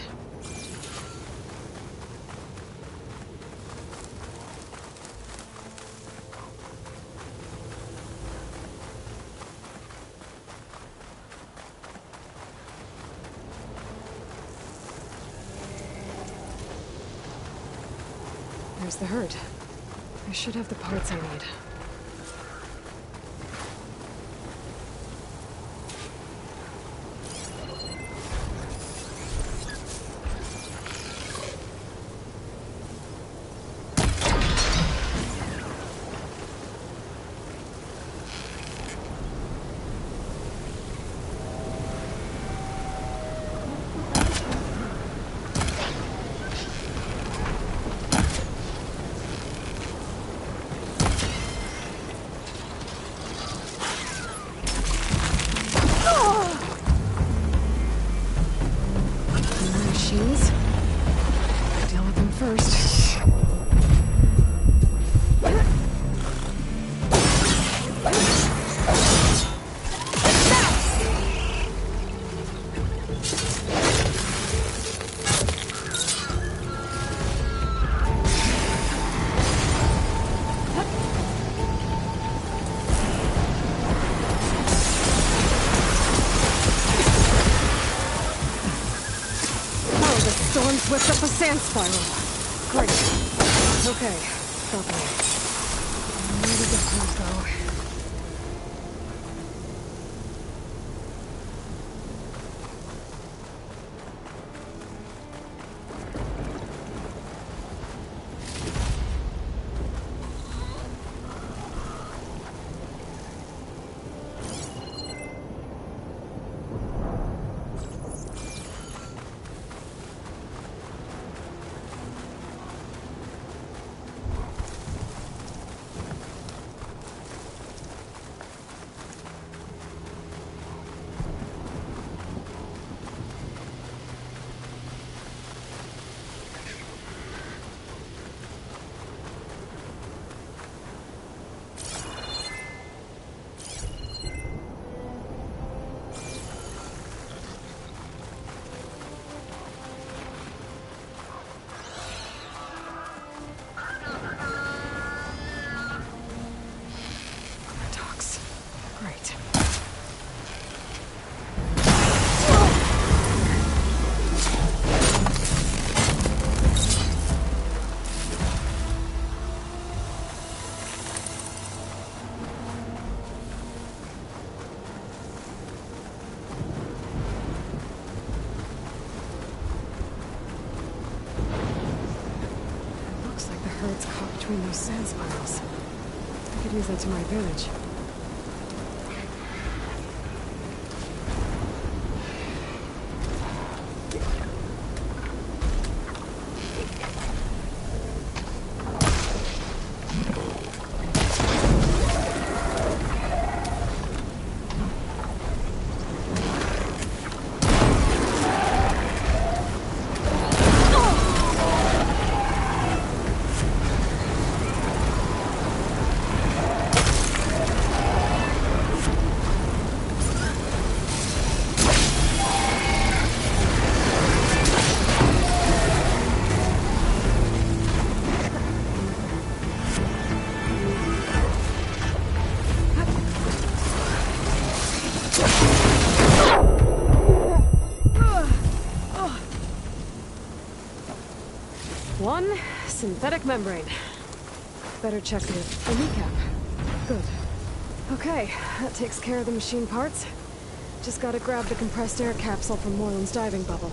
There's the herd. I should have the parts I need. Whipped up a sand spiral. Great. Okay, stopping it. Where did the food go? It's caught between those sand spirals. I could use that to my advantage. One synthetic membrane. Better check the kneecap. Good. Okay, that takes care of the machine parts. Just gotta grab the compressed air capsule from Moreland's diving bubble.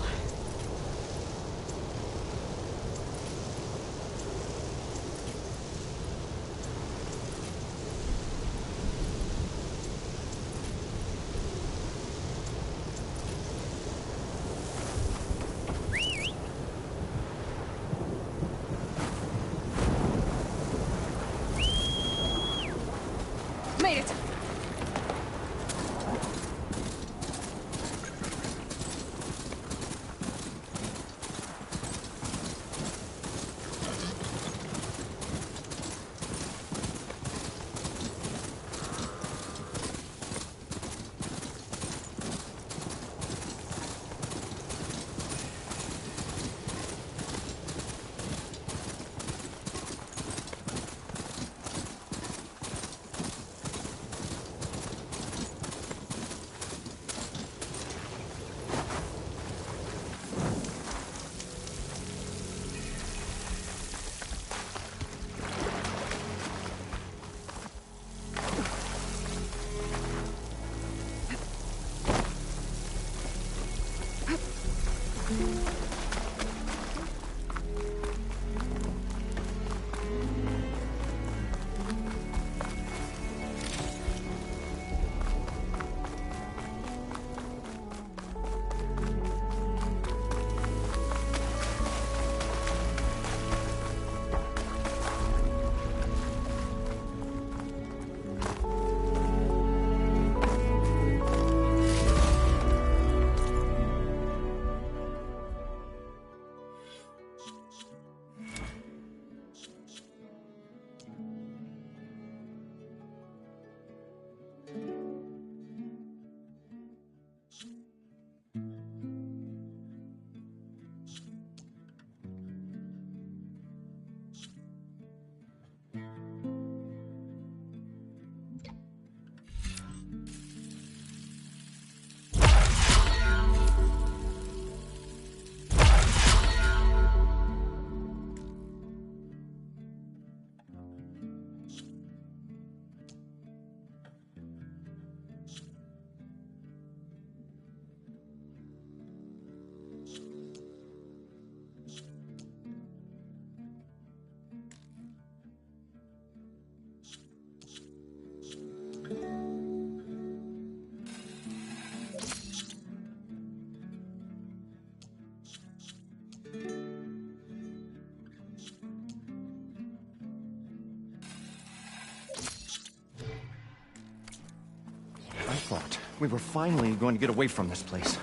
thought we were finally going to get away from this place.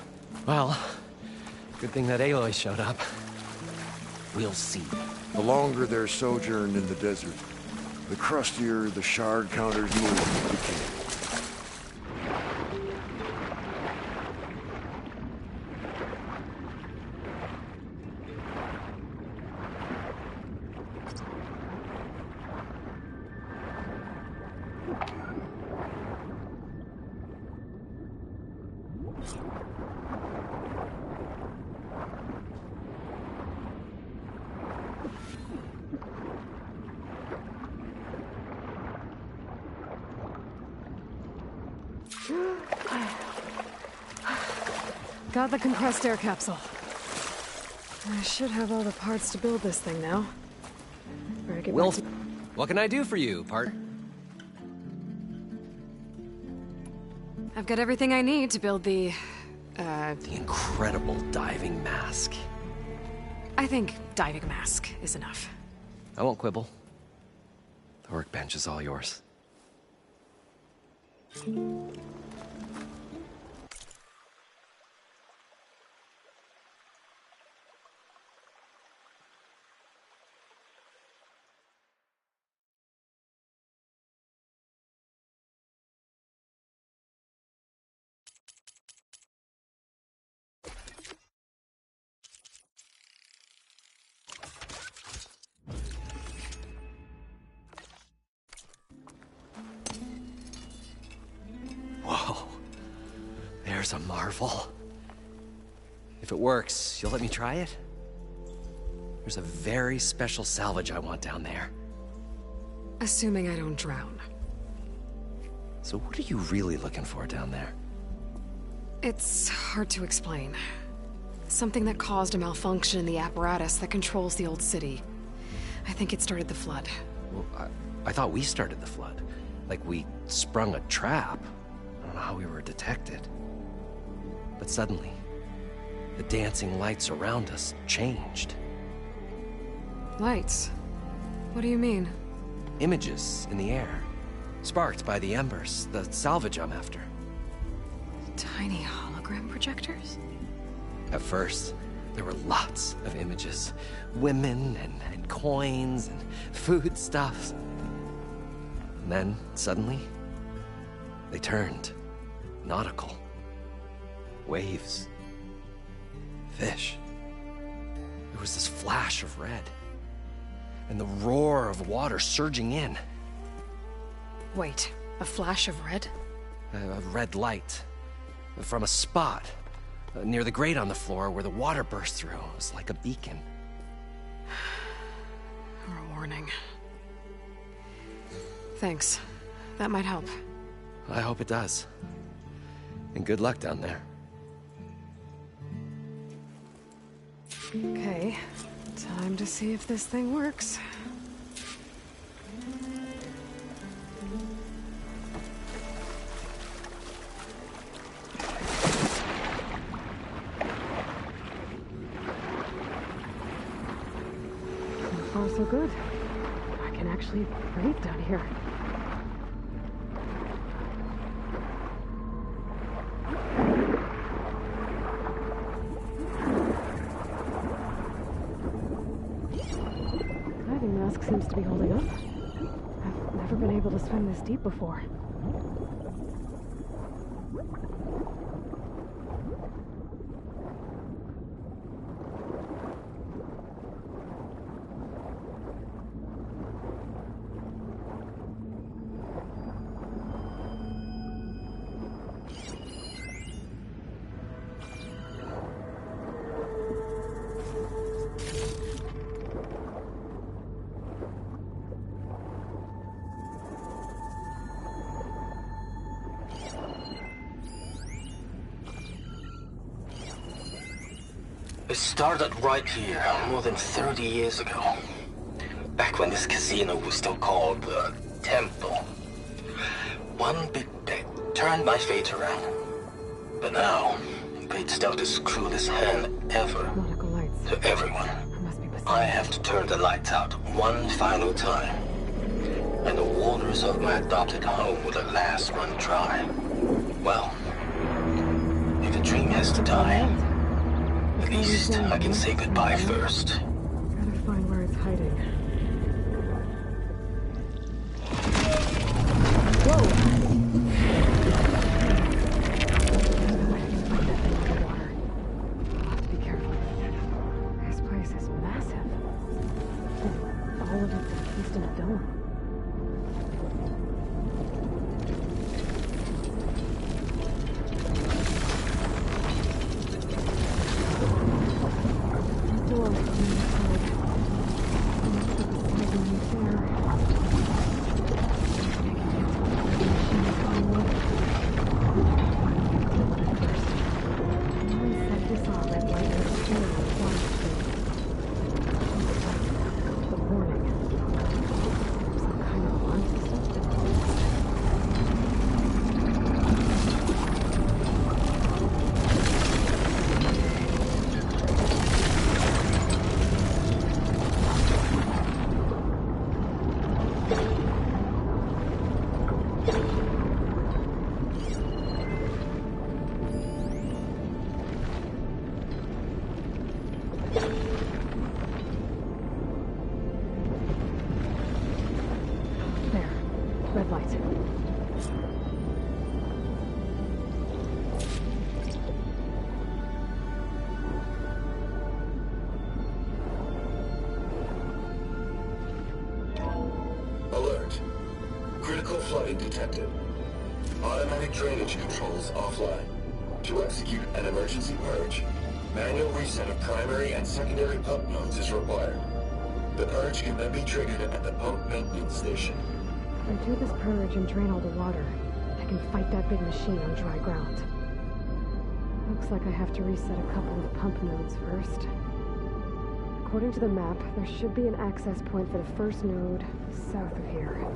Well, good thing that Aloy showed up. We'll see. The longer they're sojourned in the desert, the crustier the shard counters move became. Got the compressed air capsule. I should have all the parts to build this thing now. Better get back to... What can I do for you, part? I've got everything I need to build the incredible diving mask. I think diving mask is enough. I won't quibble. The workbench is all yours. Whoa. There's a marvel. If it works, you'll let me try it? There's a very special salvage I want down there. Assuming I don't drown. So what are you really looking for down there? It's hard to explain. Something that caused a malfunction in the apparatus that controls the old city. I think it started the flood. Well, I thought we started the flood. Like we sprung a trap. I don't know how we were detected. But suddenly, the dancing lights around us changed. Lights? What do you mean? Images in the air, sparked by the embers, the salvage I'm after. Tiny hologram projectors? At first, there were lots of images. Women and coins and foodstuffs. And then, suddenly, they turned nautical. Waves. Fish. There was this flash of red. And the roar of water surging in. Wait, a flash of red? A red light. From a spot near the grate on the floor where the water burst through. It was like a beacon. Or a warning. Thanks. That might help. I hope it does. And good luck down there. Okay. Time to see if this thing works. So far, so good. I can actually breathe down here. Diving mask seems to be holding up. I've never been able to swim this deep before. It started right here, more than 30 years ago. Back when this casino was still called the Temple. One big bet turned my fate around. But now, fate's dealt its cruelest hand ever to everyone. I have to turn the lights out one final time. And the waters of my adopted home will at last run dry. Well, if a dream has to die, at least I can say goodbye first. Gotta find where it's hiding. Red light. Alert. Critical flooding detected. Automatic drainage controls offline. To execute an emergency purge, manual reset of primary and secondary pump nodes is required. The purge can then be triggered at the pump maintenance station. If I do this purge and drain all the water, I can fight that big machine on dry ground. Looks like I have to reset a couple of pump nodes first. According to the map, there should be an access point for the first node south of here.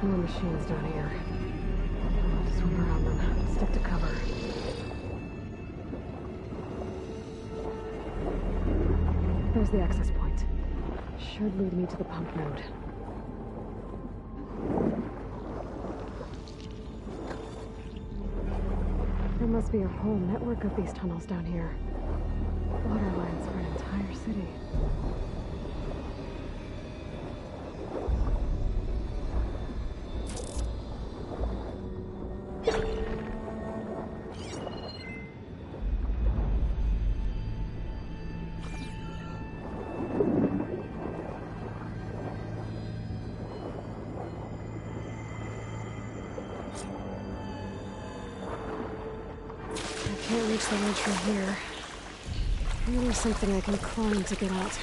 More machines down here. I'll have to swim around them. Stick to cover. There's the access point. Should lead me to the pump node. There must be a whole network of these tunnels down here. Water lines for an entire city. Can't reach the ledge from here. Maybe something I can climb to get out.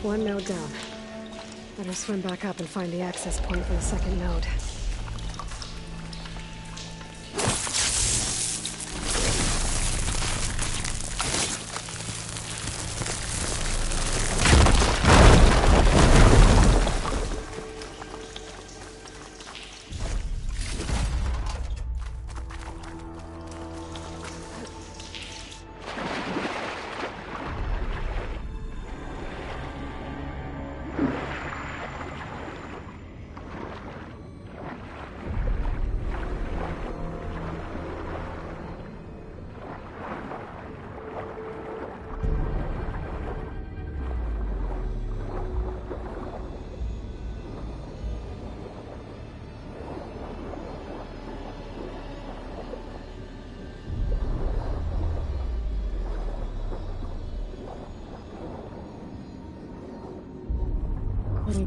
One node down. Better swim back up and find the access point for the second node.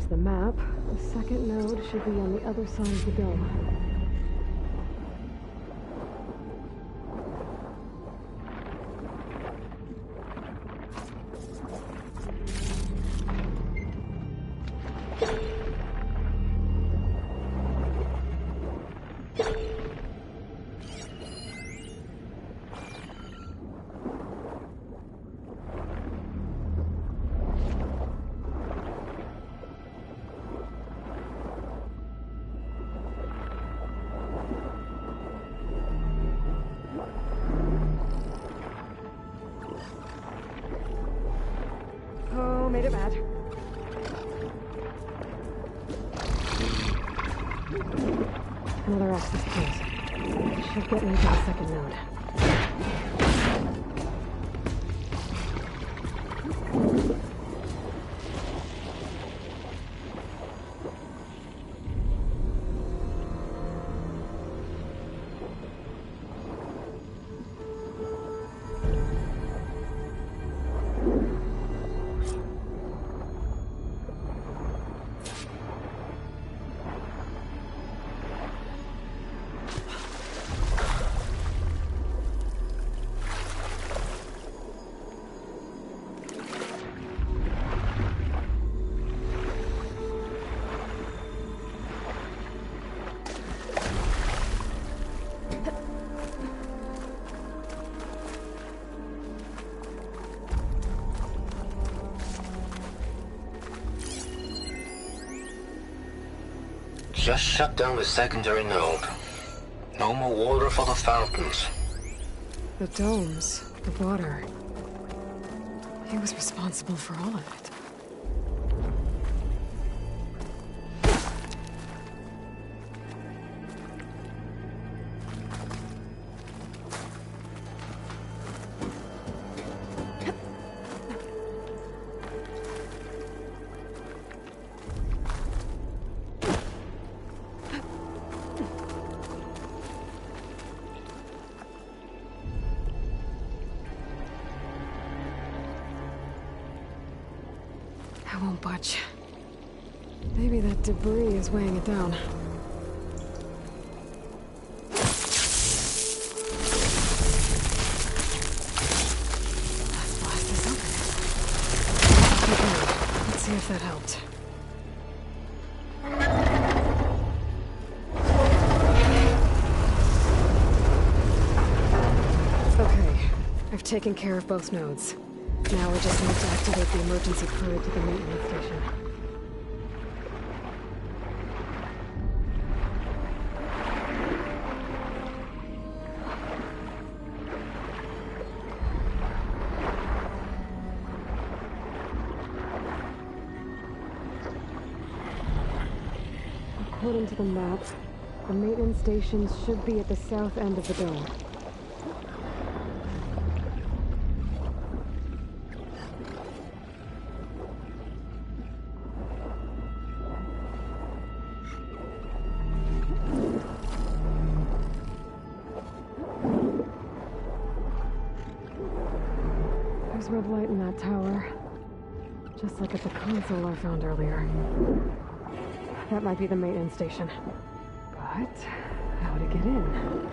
to the map, the second node should be on the other side of the dome. Oh, made it bad. Another access point. Should get me to the second node. Just shut down the secondary node. No more water for the fountains. The domes, the water. He was responsible for all of it. I won't budge. Maybe that debris is weighing it down. Let's blast this open. Okay, let's see if that helped. Okay, I've taken care of both nodes. Now we just need to activate the emergency purge at the maintenance station. According to the map, the maintenance stations should be at the south end of the dome. There's red light in that tower. Just like at the console I found earlier. That might be the maintenance station. But how to get in?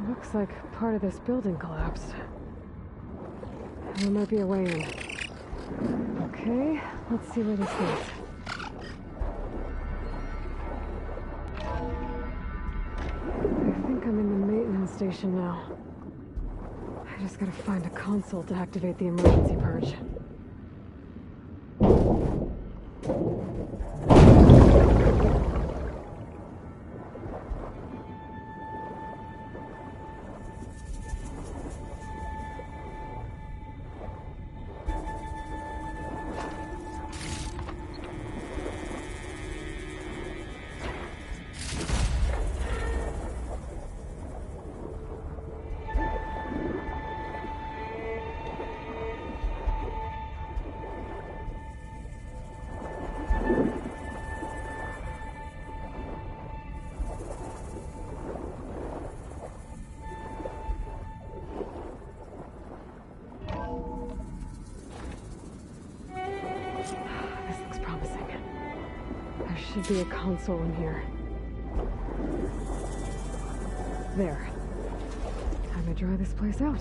Looks like part of this building collapsed. There might be a way in. Okay, let's see where this leads. I think I'm in the maintenance station now. I just gotta find a console to activate the emergency purge. There should be a console in here. There. Time to dry this place out.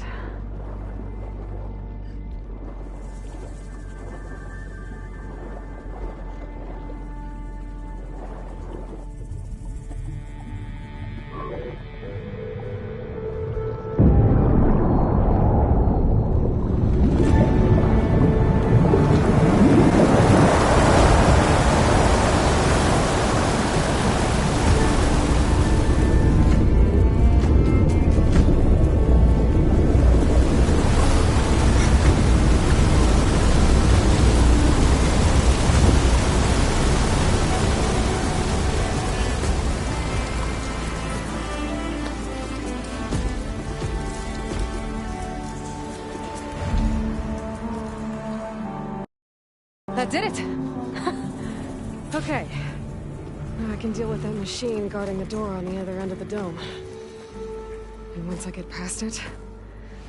That did it! Okay. Now I can deal with that machine guarding the door on the other end of the dome. And once I get past it,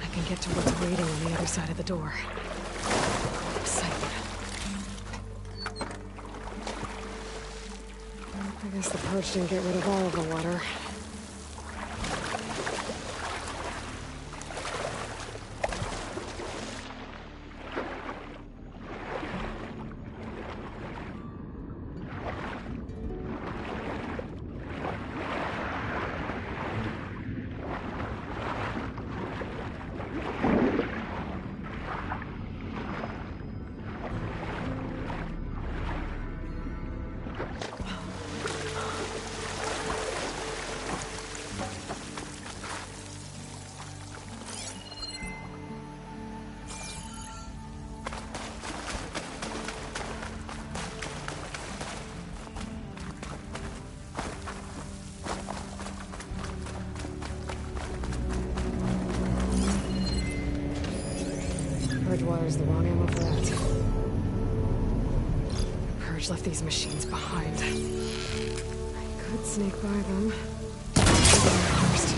I can get to what's waiting on the other side of the door. Exciting. I guess the purge didn't get rid of all of the water. Water's the wrong ammo for that. The Purge left these machines behind. I could sneak by them. First.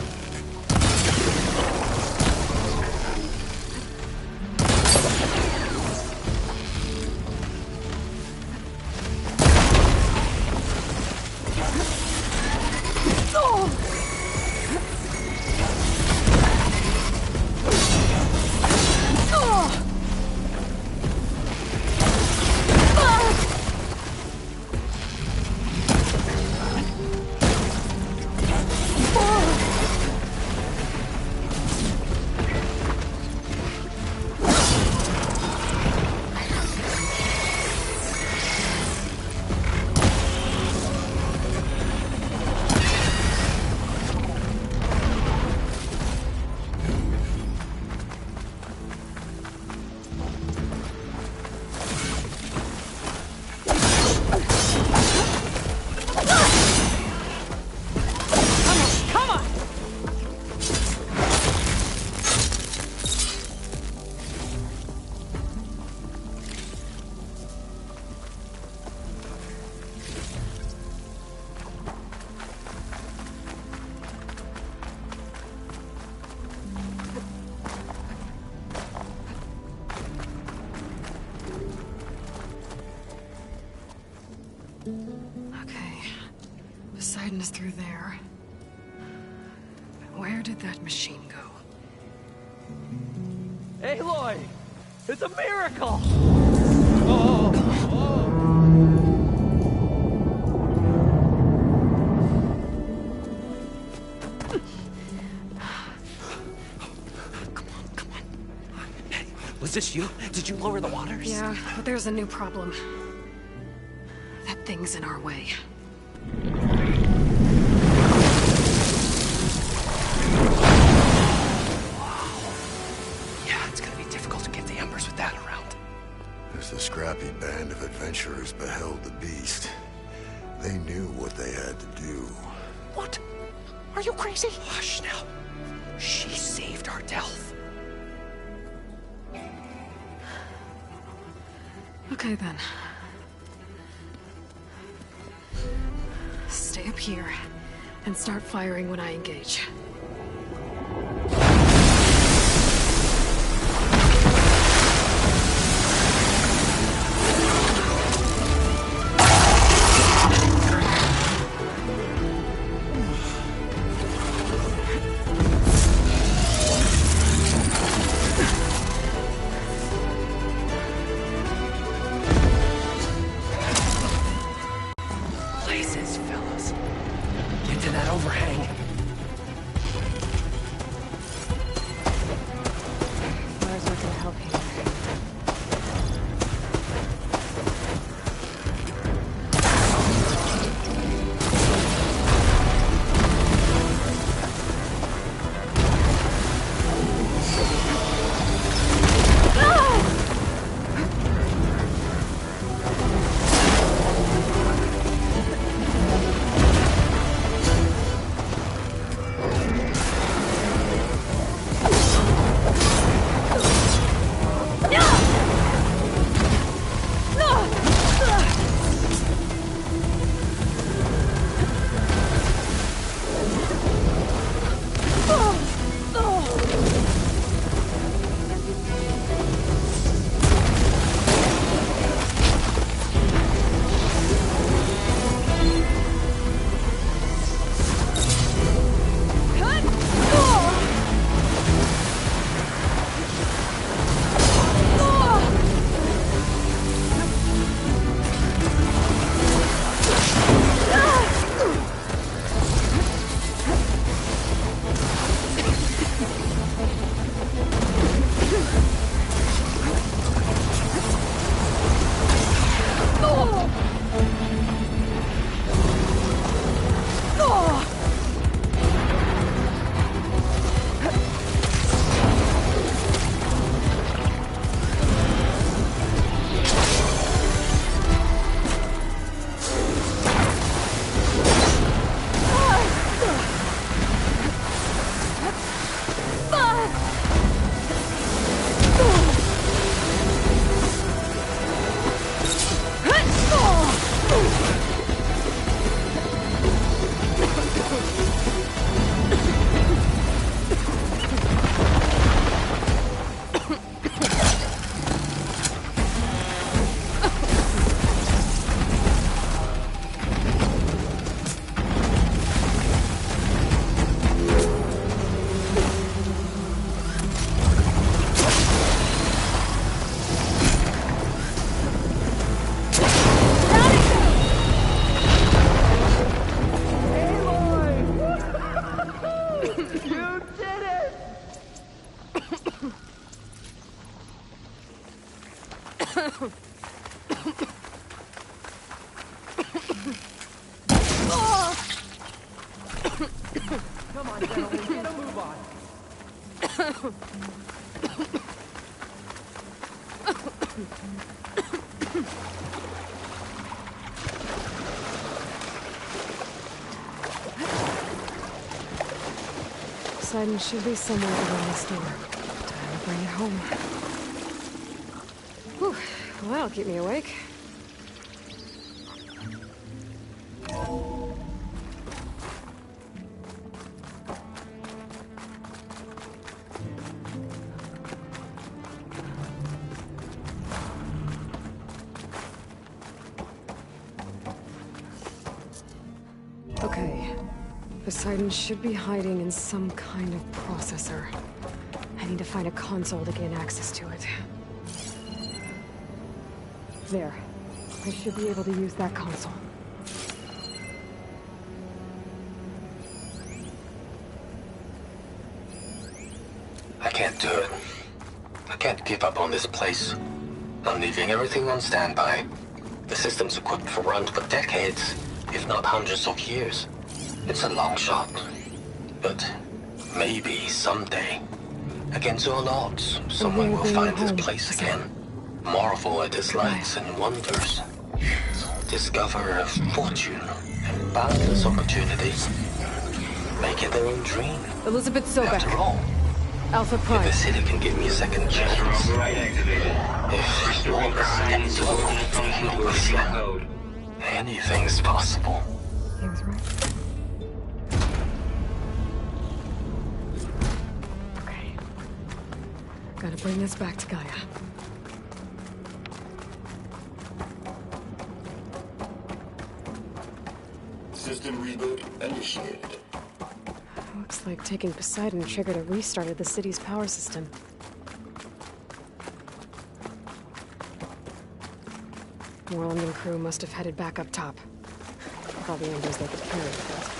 Is through there. Where did that machine go? Aloy! It's a miracle! Come on. Hey, was this you? Did you lower the waters? Yeah, but there's a new problem. That thing's in our way. The scrappy band of adventurers beheld the beast. They knew what they had to do. What? Are you crazy? Hush now. She saved our Delph. Okay then. Stay up here and start firing when I engage. places, fellas. Get to that overhang. Fire's not gonna help here. Come on, gentlemen, get a move on. Poseidon should be somewhere around this door. Time to bring it home. Whew. Well, that'll keep me awake. Okay. Poseidon should be hiding in some kind of processor. I need to find a console to gain access to it. There. I should be able to use that console. I can't do it. I can't give up on this place. I'm leaving everything on standby. The system's equipped for runs for decades, if not hundreds of years. It's a long shot. But maybe someday, against all odds, someone will find this place again. Marvel at its lights and wonders. Discover a fortune and boundless opportunities. Make it their own dream. Elizabeth Sobek. After all, Alpha Prime. if the city can give me a second chance, if longer can do it, anything's possible. He was right. Okay. Gotta bring this back to Gaia. System reboot initiated. Looks like taking Poseidon triggered a restart of the city's power system. Moreland and crew must have headed back up top. with all the embers they could carry, but...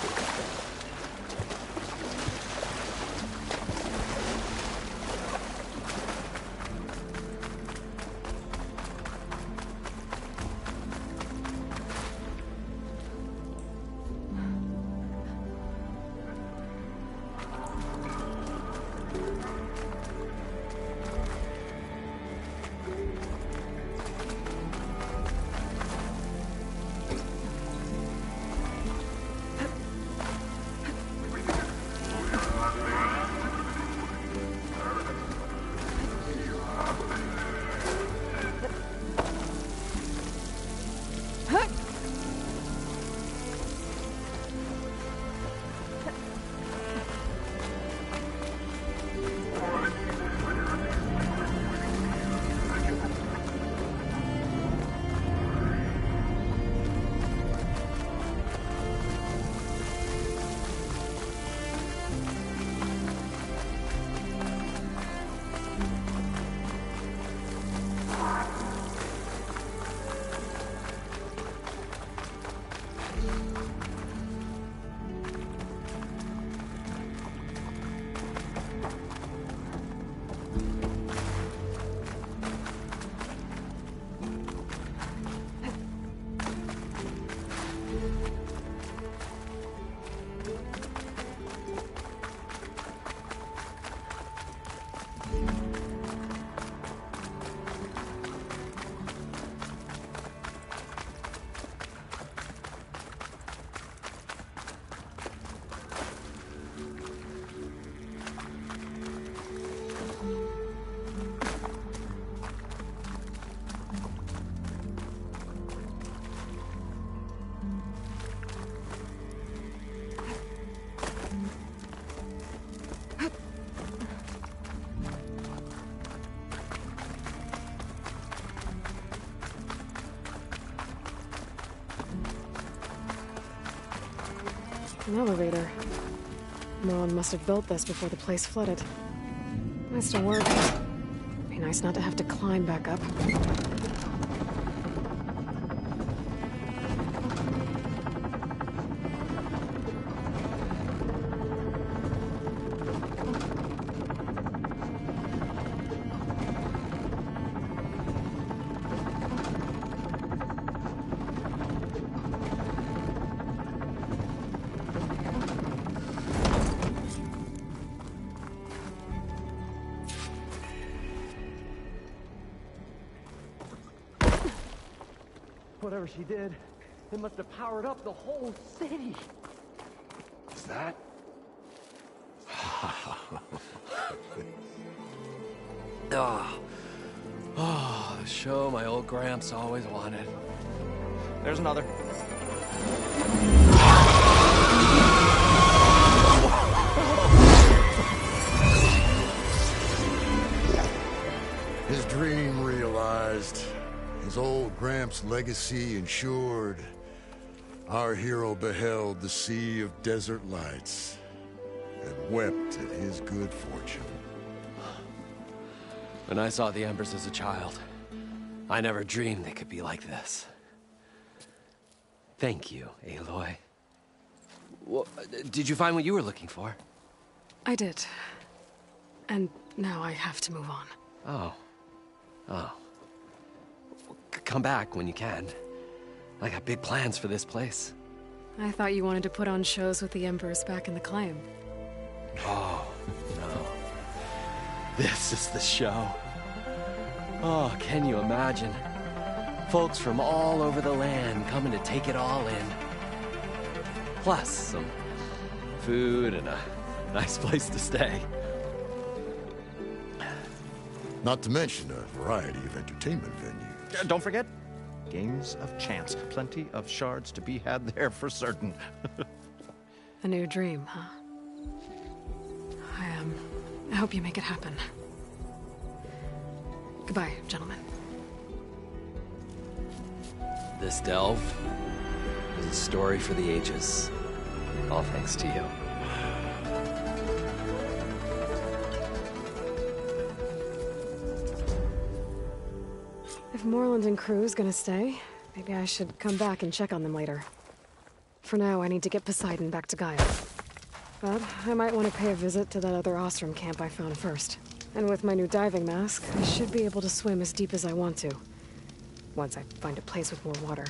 An elevator. Merlin must have built this before the place flooded. Nice to work. Be nice not to have to climb back up. Whatever she did, it must have powered up the whole city. Is that? Oh, the show my old Gramps always wanted. There's another. His dream realized. His old Gramps' legacy ensured. Our hero beheld the sea of desert lights and wept at his good fortune. When I saw the embers as a child, I never dreamed they could be like this. Thank you, Aloy. Well, did you find what you were looking for? I did. And now I have to move on. Oh. Oh. Come back when you can. I got big plans for this place. I thought you wanted to put on shows with the Embers back in the Claim. Oh, no. This is the show. Oh, can you imagine? Folks from all over the land coming to take it all in. Plus, some food and a nice place to stay. Not to mention a variety of entertainment venues. Don't forget, games of chance. Plenty of shards to be had there for certain. A new dream, huh? I hope you make it happen. Goodbye, gentlemen. This delve is a story for the ages. All thanks to you. If Moreland and crew's gonna stay, maybe I should come back and check on them later. For now, I need to get Poseidon back to Gaia. But I might want to pay a visit to that other Ostrom camp I found first. And with my new diving mask, I should be able to swim as deep as I want to. Once I find a place with more water.